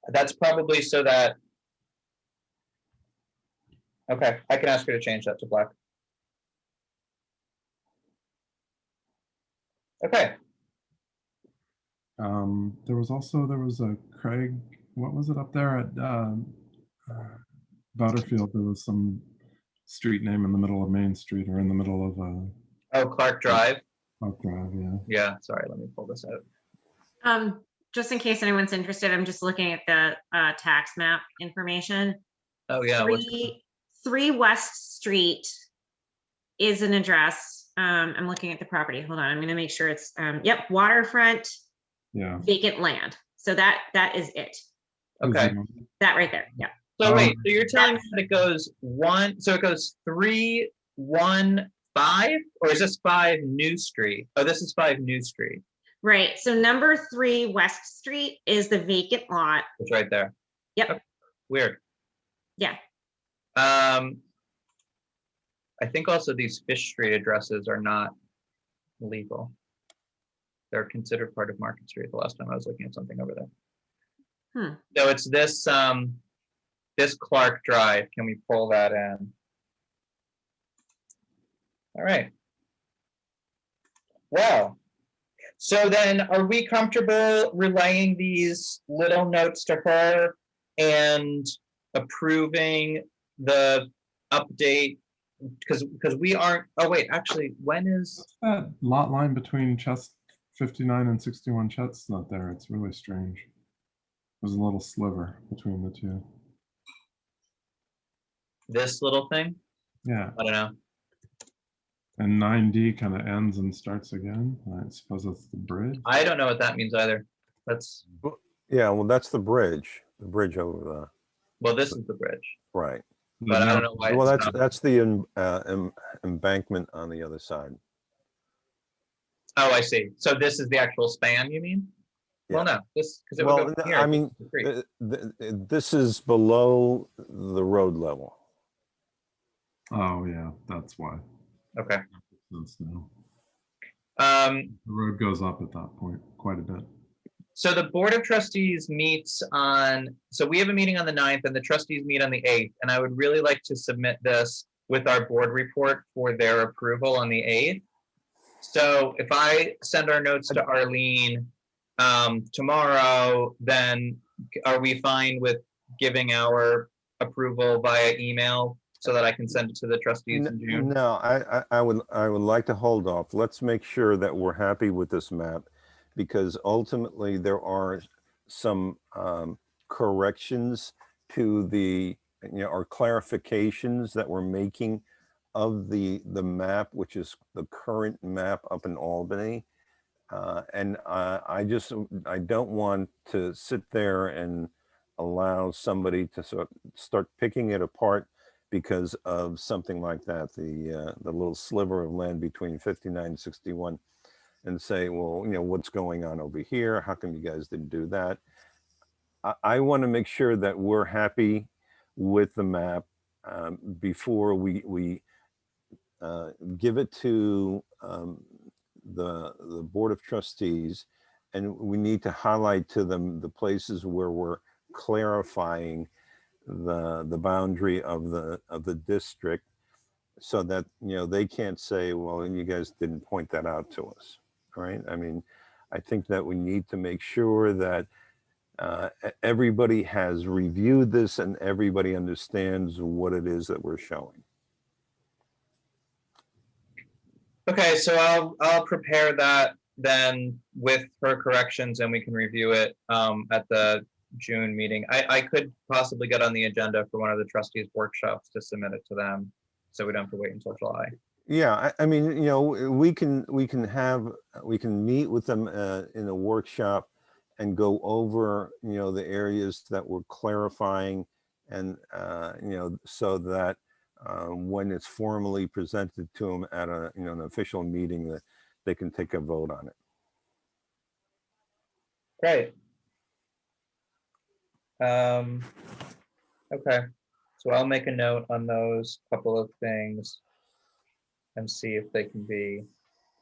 That's probably so that, okay, I can ask her to change that to black. Okay. There was a Craig, what was it up there at Butterfield? There was some street name in the middle of Main Street or in the middle of Oh, Clark Drive. Clark Drive, yeah. Yeah, sorry, let me pull this out. Just in case anyone's interested, I'm just looking at the tax map information. Oh, yeah. 3 West Street is an address. I'm looking at the property. Hold on, I'm gonna make sure it's, yep, waterfront, Yeah. vacant land. So that is it. Okay. That right there, yeah. So wait, so you're telling me that it goes 1, so it goes 3, 1, 5, or is this 5 New Street? Oh, this is 5 New Street. Right, so number 3 West Street is the vacant lot. It's right there. Yep. Okay. Weird. Yeah. I think also these Fish Street addresses are not legal. They're considered part of Market Street the last time I was looking at something over there. So it's this this Clark Drive. Can we pull that in? All right. Well, So then are we comfortable relaying these little notes to her and approving the update? Because we aren't, oh wait, actually, when is, That lot line between chest 59 and 61 Chestnut there, it's really strange. There's a little sliver between the two. this little thing? Yeah, I don't know. and 9D kind of ends and starts again. I suppose that's the bridge. I don't know what that means either. That's, Yeah, well, that's the bridge over well, this is the bridge, the, right. but I don't know why Well, it's not. that's the embankment on the other side. Oh, I see. So this is the actual span, you mean? Well, no, this, because it would Well, go from no, here. I mean, to the creek. this is below the road level. Oh, yeah, that's why. Okay. Sense now. Um, The road goes up at that point quite a bit. so the Board of Trustees meets on, so we have a meeting on the 9th and the trustees meet on the 8th. And I would really like to submit this with our board report for their approval on the 8th. So if I send our notes to Arlene tomorrow, then are we fine with giving our approval via email so that I can send it to the trustees in June? No, I would like to hold off. Let's make sure that we're happy with this map, because ultimately there are some corrections to the, or clarifications that we're making of the map, which is the current map up in Albany. And I don't want to sit there and allow somebody to start picking it apart because of something like that, the little sliver of land between 59 and 61, and say, well, what's going on over here? How come you guys didn't do that? I want to make sure that we're happy with the map before we give it to the Board of Trustees, and we need to highlight to them the places where we're clarifying the boundary of the district, so that they can't say, well, you guys didn't point that out to us. Right? I mean, I think that we need to make sure that everybody has reviewed this and everybody understands what it is that we're showing. Okay, so I'll prepare that then with her corrections and we can review it at the June meeting. I could possibly get on the agenda for one of the trustees workshops to submit it to them, so we don't have to wait until July. Yeah, I mean, we can meet with them in a workshop and go over, the areas that we're clarifying, and so that when it's formally presented to them at an official meeting, that they can take a vote on it. Great. Okay, so I'll make a note on those couple of things and see if they can be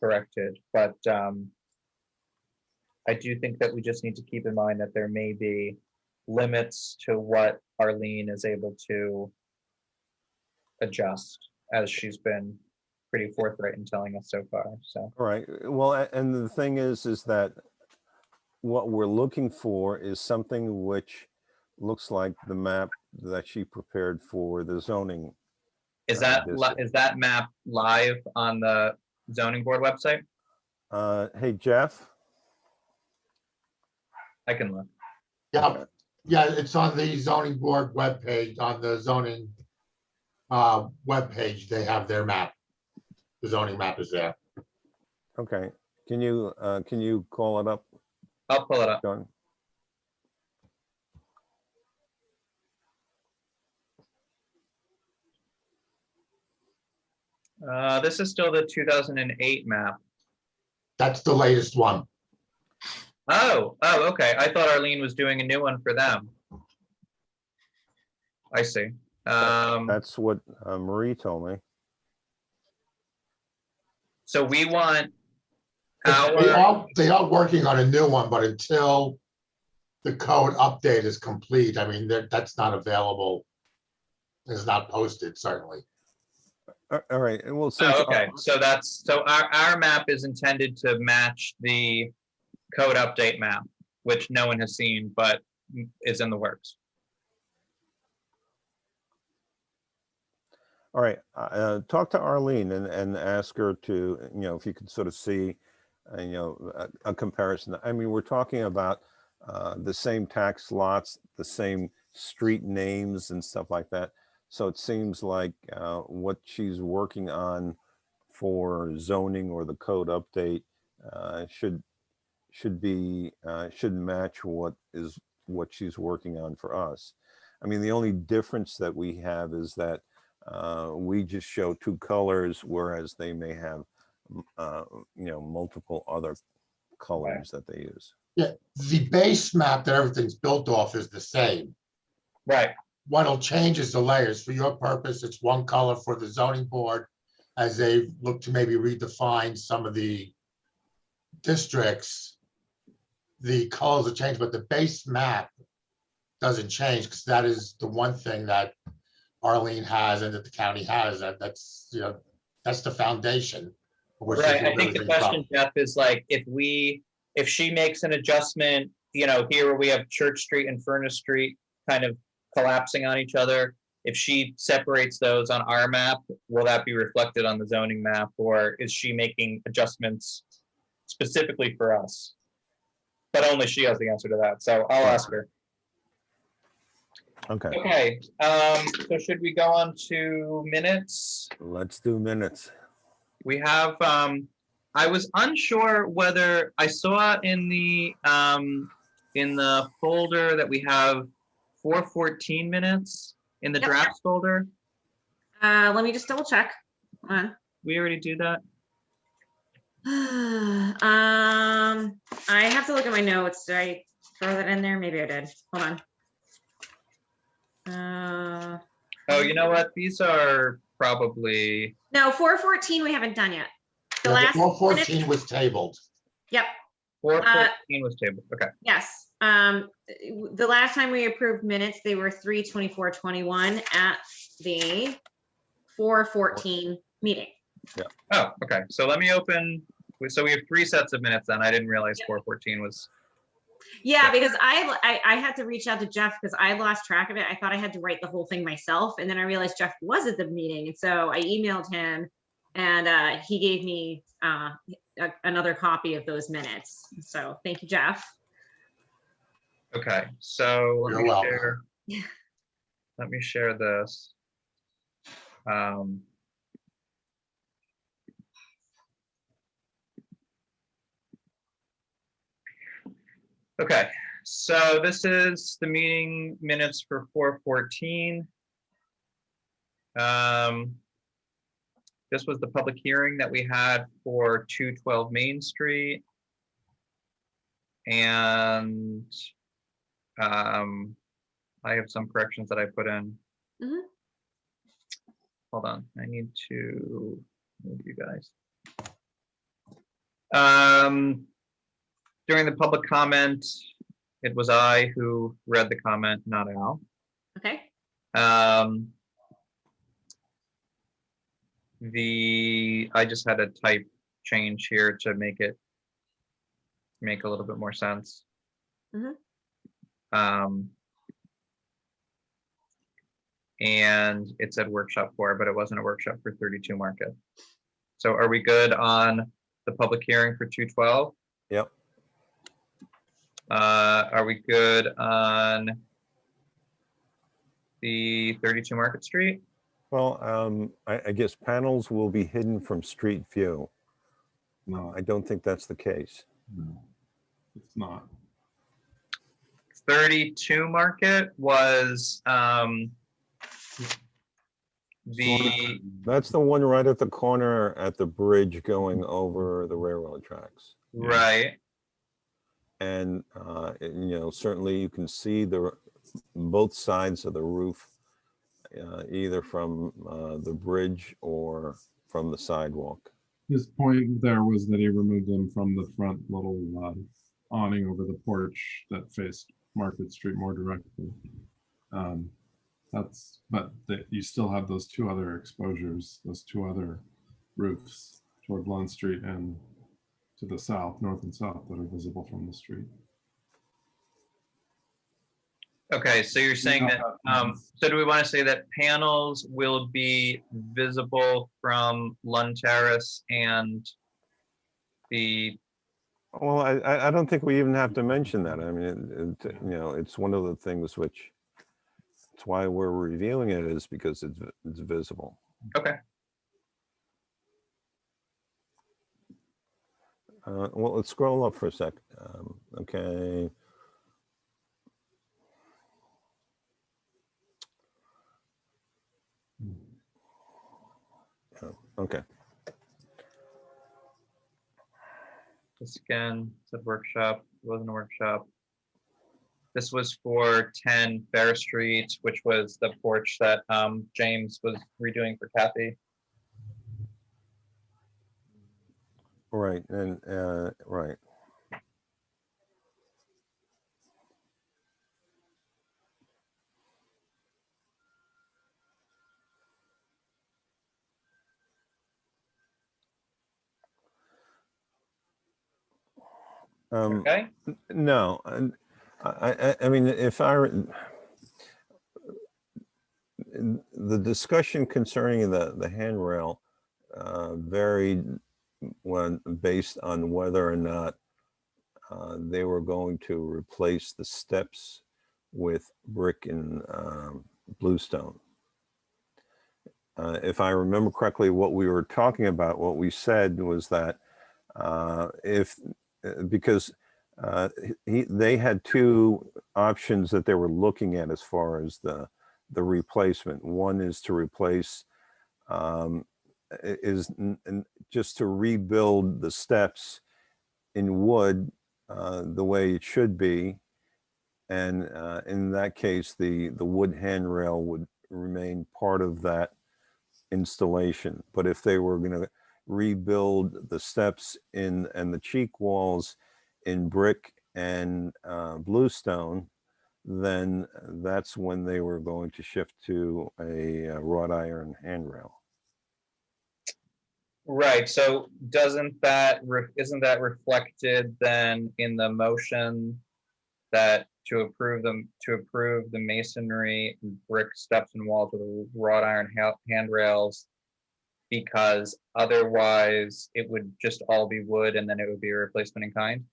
corrected. But I do think that we just need to keep in mind that there may be limits to what Arlene is able to adjust, as she's been pretty forthright in telling us so far. So, All right. Well, and the thing is that what we're looking for is something which looks like the map that she prepared for the zoning. is that district. is that map live on the zoning board website? Hey, Jeff? I can look. Yeah, yeah, it's on the zoning board webpage, on the zoning webpage, they have their map. The zoning map is there. Okay. Can you call it up, I'll pull it up. John? This is still the 2008 map. That's the latest one. Oh, okay. I thought Arlene was doing a new one for them. I see. That's what Marie told me. So we want They our, are working on a new one, but until the code update is complete, I mean, that's not available. It's not posted, certainly. All right, and well, since, Oh, okay, so our map is intended to match the code update map, which no one has seen, but is in the works. all right, talk to Arlene and ask her to, if you could sort of see, a comparison. I mean, we're talking about the same tax lots, the same street names and stuff like that. So it seems like what she's working on for zoning or the code update should match what she's working on for us. I mean, the only difference that we have is that we just show two colors, whereas they may have multiple other colors that they use. Yeah, the base map that everything's built off is the same. Right. What'll change is the layers. For your purpose, it's one color for the zoning board as they look to maybe redefine some of the districts. The colors will change, but the base map doesn't change because that is the one thing that Arlene has and that the county has. That's the foundation. Right, I think the question, Jeff, is like, if she makes an adjustment, here where we have Church Street and Furnace Street kind of collapsing on each other, if she separates those on our map, will that be reflected on the zoning map, or is she making adjustments specifically for us? But only she has the answer to that, so I'll ask her. Okay, Okay, so should we go on to minutes? let's do minutes. We have, I was unsure whether I saw in the folder that we have 414 minutes in the Yep. drafts folder. Let me just double check. Hold We already do that. on. I have to look at my notes. Did I throw that in there? Maybe I did. Hold on. Oh, you know what? These are probably, No, 414 we haven't done yet. The last 414 minute- was tabled. Yep. 414 was tabled. Okay. Yes. The last time we approved minutes, they were 3/24/21 at the 4/14 meeting. Oh, okay. So let me open, so we have 3 sets of minutes then. I didn't realize 414 was, Yeah, because I had to reach out to Jeff because I lost track of it. I thought I had to write the whole thing myself. And then I realized Jeff was at the meeting. And so I emailed him and he gave me another copy of those minutes. So thank you, Jeff. okay. So You're welcome. let me share this. Okay, so this is the meeting minutes for 414. This was the public hearing that we had for 212 Main Street. And I have some corrections that I put in. Mhm. Hold on, I need to move you guys. During the public comment, it was I who read the comment, not Al. Okay. I just had a type change here to make it make a little bit more sense. Mhm. And it said workshop 4, but it wasn't a workshop for 32 Market. So are we good on the public hearing for 212? Yep. Are we good on the 32 Market Street? Well, I guess panels will be hidden from street view. No, I don't think that's the case. no, it's not. 32 Market was That's the one right at the corner at the bridge going over the railroad tracks. right. And, certainly you can see both sides of the roof, either from the bridge or from the sidewalk. His point there was that he removed them from the front little awning over the porch that faced Market Street more directly. but you still have those two other exposures, those two other roofs toward Blunt Street and to the south, north and south, that are visible from the street. Okay, so you're saying that, so do we want to say that panels will be visible from Lund Terrace and the, Well, I don't think we even have to mention that. I mean, you know, it's one of the things which, it's why we're reviewing it, is because it's visible. okay, Well, let's scroll up for a sec. Okay. Okay. this again, said workshop, it wasn't a workshop. This was for 10 Fair Street, which was the porch that James was redoing for Kathy. Right. And right. Okay, No, and I mean, the discussion concerning the handrail varied when based on whether or not they were going to replace the steps with brick and bluestone. If I remember correctly, what we were talking about, what we said was that because they had two options that they were looking at as far as the replacement. One is to replace just to rebuild the steps in wood the way it should be, and in that case the wood handrail would remain part of that installation. But if they were going to rebuild the steps and the cheek walls in brick and bluestone, then that's when they were going to shift to a wrought iron handrail. right, so isn't that reflected then in the motion that to approve the masonry, brick steps and walls with the wrought iron handrails, because otherwise it would just all be wood and then it would be a replacement in kind?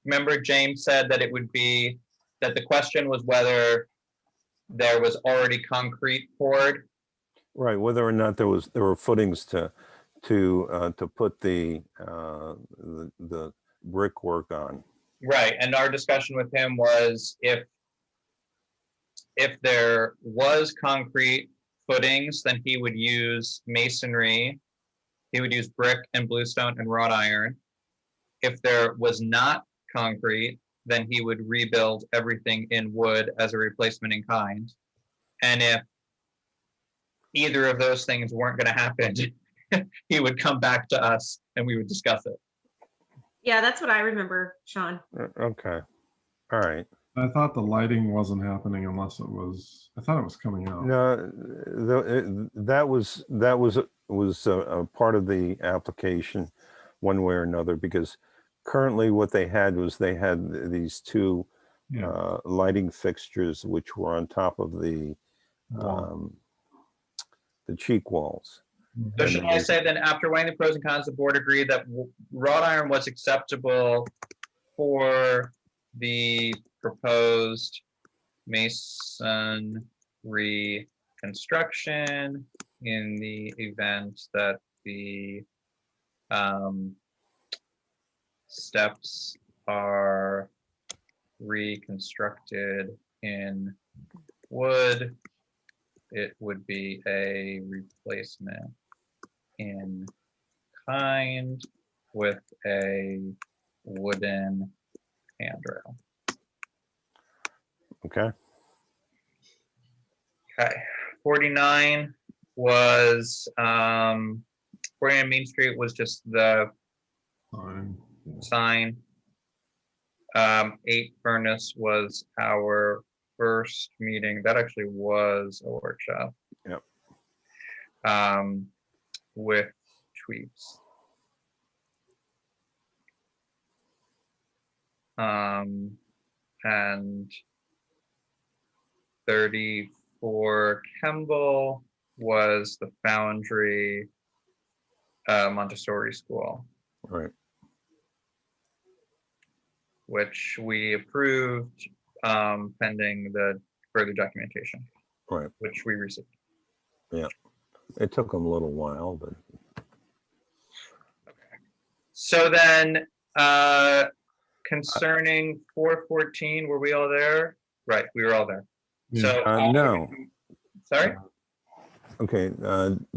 Remember James said that it would be, that the question was whether there was already concrete poured. Right, whether or not there were footings to put the brickwork on. Right, and our discussion with him was if there was concrete footings, then he would use masonry. He would use brick and bluestone and wrought iron. If there was not concrete, then he would rebuild everything in wood as a replacement in kind. And if either of those things weren't going to happen, he would come back to us and we would discuss it. Yeah, that's what I remember, Sean. Okay, all right. I thought the lighting wasn't happening unless it was, I thought it was coming out. No, that was a part of the application one way or another, because currently what they had was they had these two Yeah. lighting fixtures which were on top of the cheek walls. So should I say then, after weighing the pros and cons, the board agreed that wrought iron was acceptable for the proposed masonry construction in the event that the steps are reconstructed in wood, it would be a replacement in kind with a wooden handrail. Okay. Okay, 49 was 49 Main Street was just the Fine. sign. 8 Furnace was our first meeting. That actually was a workshop. Yep. With tweets. And 34 Kemble was the Foundry Montessori school, Right. which we approved pending the further documentation, Right. which we received. It took them a little while, but So then, concerning 414, were we all there? Right, we were all there. Yeah. So no. Sorry. Okay,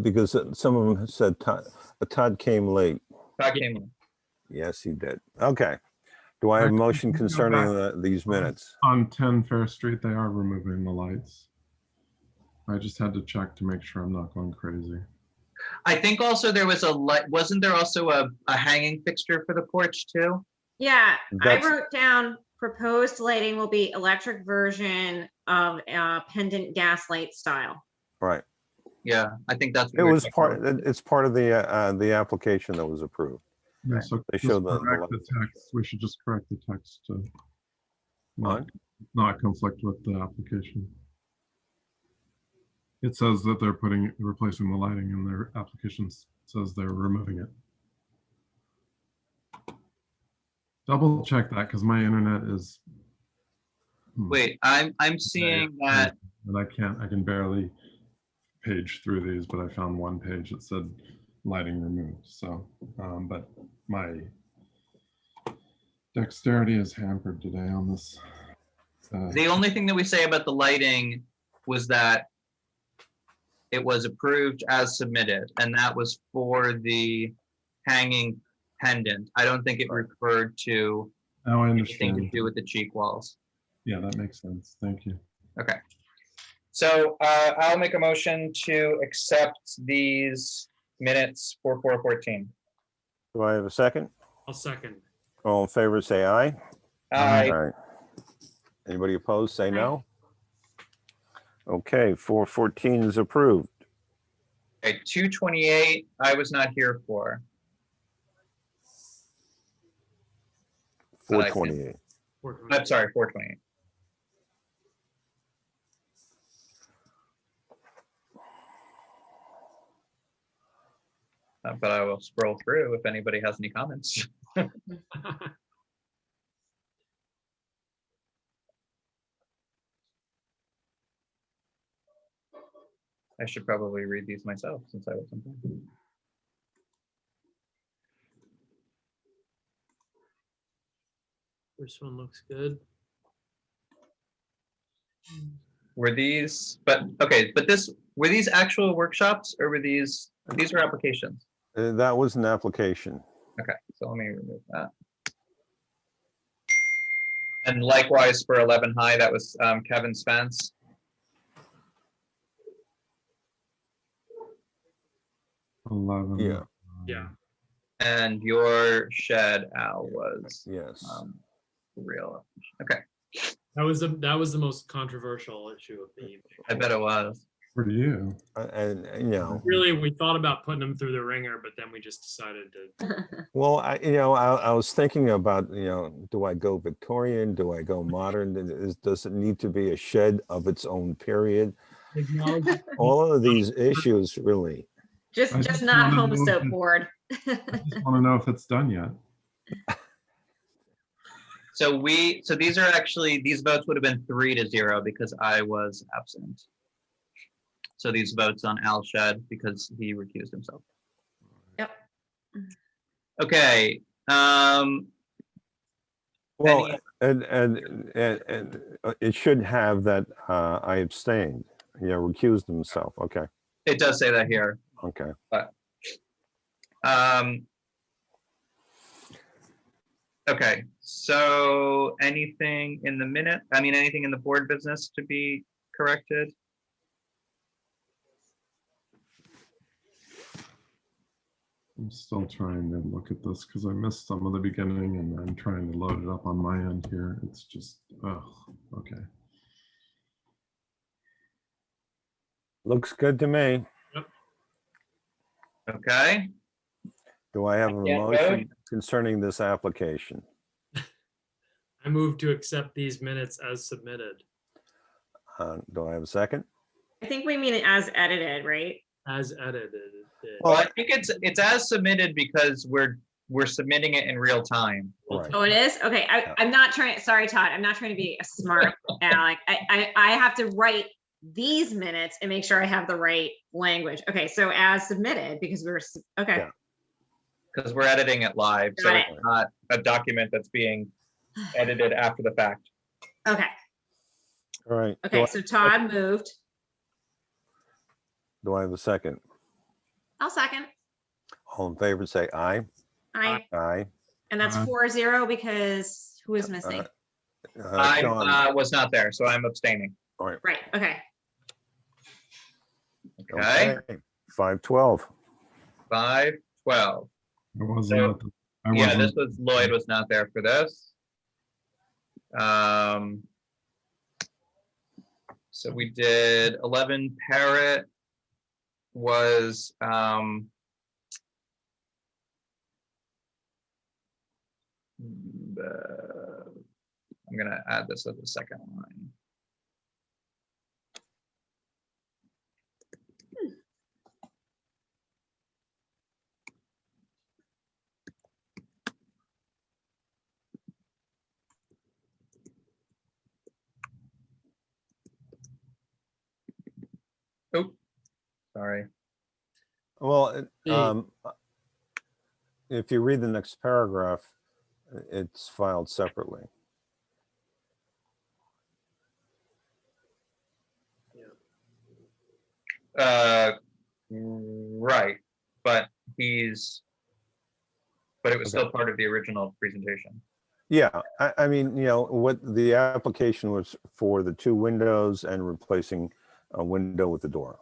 because some of them said Todd came late. Todd came in. Yes, he did. Okay. Do I have a motion concerning these minutes? On 10 Fair Street, they are removing the lights. I just had to check to make sure I'm not going crazy. I think also there was a light. Wasn't there also a hanging fixture for the porch too? Yeah, I That's- wrote down proposed lighting will be electric version of pendant gas light style. Right. Yeah, I think that's. It was it's part of the application that was approved. Yeah, so They just showed the correct the lights. text. We should just correct the text to What? not conflict with the application. It says that they're replacing the lighting, and their application says they're removing it. Double check that because my internet is. Wait, I'm seeing that. And I can barely page through these, but I found one page that said lighting removed. So, but my dexterity is hampered today on this. The only thing that we say about the lighting was that it was approved as submitted, and that was for the hanging pendant. I don't think it referred to Now I anything to understand. do with the cheek walls. Yeah, that makes sense. Thank you. Okay. So I'll make a motion to accept these minutes for 414. Do I have a second? I'll second. All in favor, say aye. Aye. All right. Anybody opposed, say no. Okay, 414 is approved. Okay, 228, I was not here for. But I can- 428. I'm sorry, 428. But I will scroll through if anybody has any comments. I should probably read these myself since I wasn't there. First one looks good. Were these, but okay, but were these actual workshops or were these were applications? That was an application. Okay, so let me remove that. And likewise for 11 High, that was Kevin Spence. Yeah. Yeah. And your shed, Al, was Yes. real. Okay, That was the most controversial issue of the evening. I bet it was. For you. And, you know, Really, we thought about putting them through the ringer, but then we just decided to. well, I was thinking about, do I go Victorian? Do I go modern? Does it need to be a shed of its own period? All of these issues really. Just I just not wanna home know soap if- board. I just want to know if it's done yet. So these are actually, these votes would have been 3-0 because I was absent. So these votes on Al Shed because he recused himself. Yep. Okay. Well, Any- and it should have that I abstained, recused himself. Okay, It does say that here. okay. Okay, so anything in the minute, anything in the board business to be corrected? I'm still trying to look at this because I missed some of the beginning and I'm trying to load it up on my end here. It's just, oh, okay. Looks good to me. Okay, Do I have a can't vote. motion concerning this application? I move to accept these minutes as submitted, Do I have a second? I think we mean it as edited, right? as edited. well, I think it's as submitted because we're submitting it in real time. Right. Oh, it is? Okay, I'm not trying, sorry, Todd, I'm not trying to be a smart aleck. I have to write these minutes and make sure I have the right language. Okay, so as submitted, because okay. Yeah. Because we're editing it live, so Got it's not a document that's being edited after the fact. Okay, All right. okay, so Todd moved. Do I have a second? I'll second. All in favor, say aye. Aye. And that's Aye. 4-0 because who is missing? Sean, I was not there, so I'm abstaining. all right. Right, okay. Okay, 512. 512. I wasn't, So, at the- I Yeah, wasn't- this was, Lloyd was not there for this. So we did 11 Parrot was, I'm gonna add this as the second line. Oh, sorry. Well, The- if you read the next paragraph, it's filed separately. Right, but it was still part of the original presentation. Yeah, I mean, what the application was for the two windows and replacing a window with the door.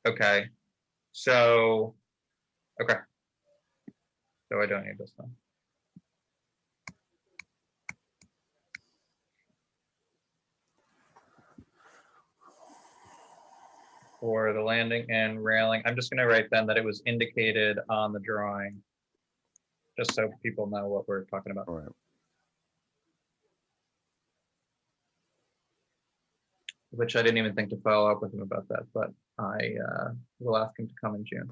Okay, so, okay. So I don't need this one. For the landing and railing, I'm just gonna write then that it was indicated on the drawing. Just so people know what we're talking about. All right. Which I didn't even think to follow up with him about that, but I will ask him to come in June.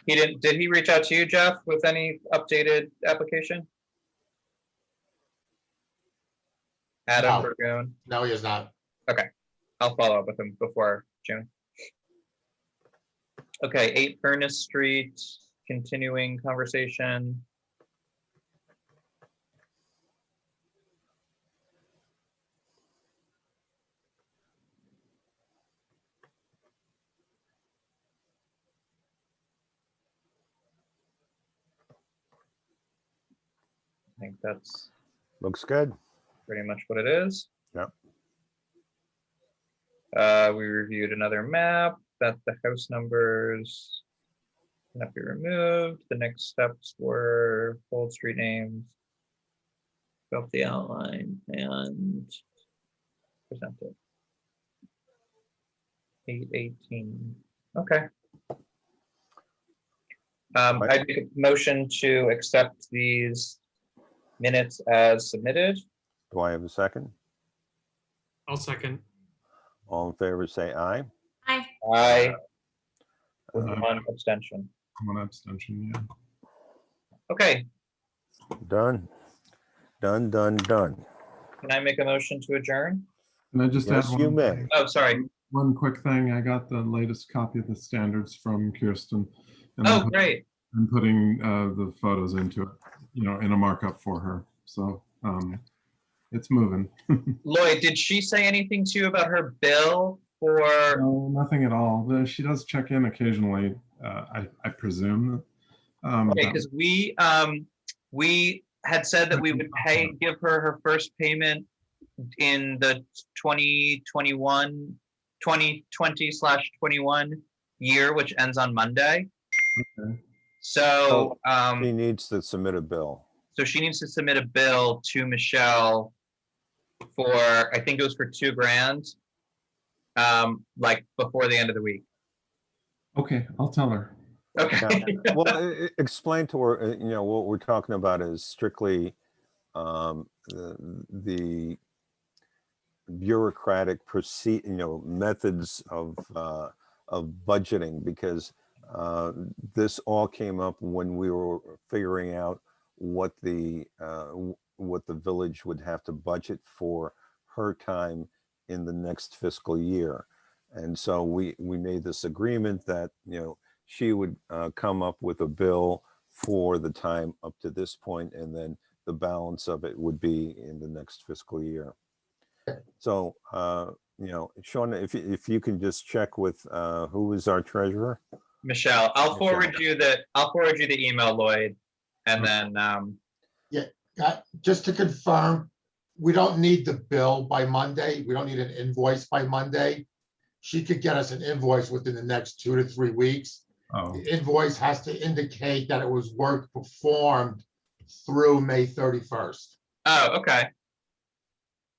Did he reach out to you, Jeff, with any updated application? Adam No. Burgoon? No, he is not. I'll follow up with him before June. Okay, 8 Furnace Street, continuing conversation. I think that's Looks good. pretty much what it is. Yep. We reviewed another map that the house numbers cannot be removed. The next steps were bold street names, fill up the outline and present it. 8:18. Okay. I make a motion to accept these minutes as submitted. Do I have a second? I'll second. All in favor, say aye. Aye. Aye. With Aye. one abstention. One abstention, yeah. Okay, Done. Done, done, done. can I make a motion to adjourn? Can I just add Yes, you one may. thing? Oh, sorry. One quick thing, I got the latest copy of the standards from Kirsten. and Oh, great. I'm putting the photos into it, in a markup for her. So it's moving. Lloyd, did she say anything to you about her bill for, No, nothing at all. She does check in occasionally, I presume. Okay, because we had said that we would give her her first payment in the 2020/21 year, which ends on Monday. Okay. So, He needs to submit a bill. so she needs to submit a bill to Michelle for, I think it was for $2,000, like before the end of the week. Okay, I'll tell her. Okay. Well, explain to her, what we're talking about is strictly the bureaucratic methods of budgeting, because this all came up when we were figuring out what the village would have to budget for her time in the next fiscal year. And so we made this agreement that, she would come up with a bill for the time up to this point, and then the balance of it would be in the next fiscal year. So, Sean, if you can just check with who is our treasurer? Michelle, I'll Michelle. forward you the email, Lloyd, and then Just to confirm, we don't need the bill by Monday. We don't need an invoice by Monday. She could get us an invoice within the next 2 to 3 weeks. Oh, The invoice has to indicate that it was work performed through May 31st. oh, okay.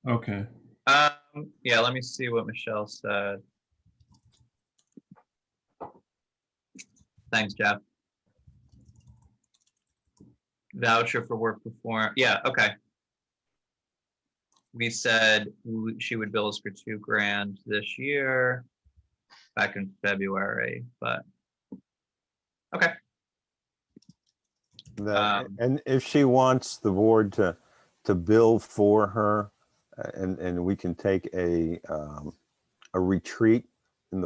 okay. Yeah, let me see what Michelle said. Thanks, Jeff. Voucher for work performed. Yeah, okay. We said she would bill us for $2,000 this year, back in February, but okay. And if she wants the board to bill for her, and we can take a retreat in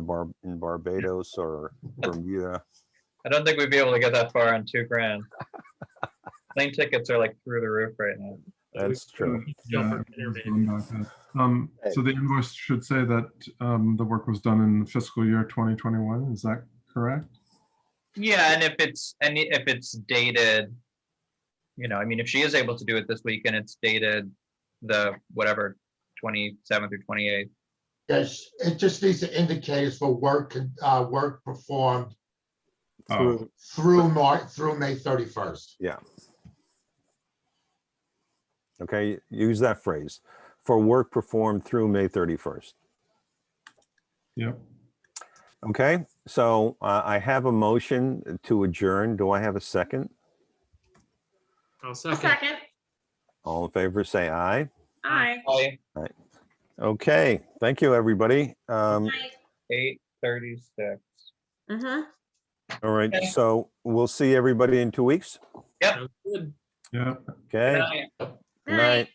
Barbados or Bermuda. I don't think we'd be able to get that far on $2,000. Plane tickets are like through the roof right now. That's true. Yeah, so the invoice should say that the work was done in fiscal year 2021. Is that correct? Yeah, and if it's dated, I mean, if she is able to do it this week and it's dated the whatever 27th or 28th. Yes, it just needs to indicate it's for work performed Oh, through May 31st. Yeah. Okay, use that phrase, for work performed through May 31st. yep. Okay, so I have a motion to adjourn. Do I have a second? I'll A second. second. All in favor, say aye. Aye. Bye. Okay, thank you, everybody. Aye. 8:36. Mm-hmm. All right, Okay. so we'll see everybody in 2 weeks. Sounds good. Yeah. Okay, Good night. good night.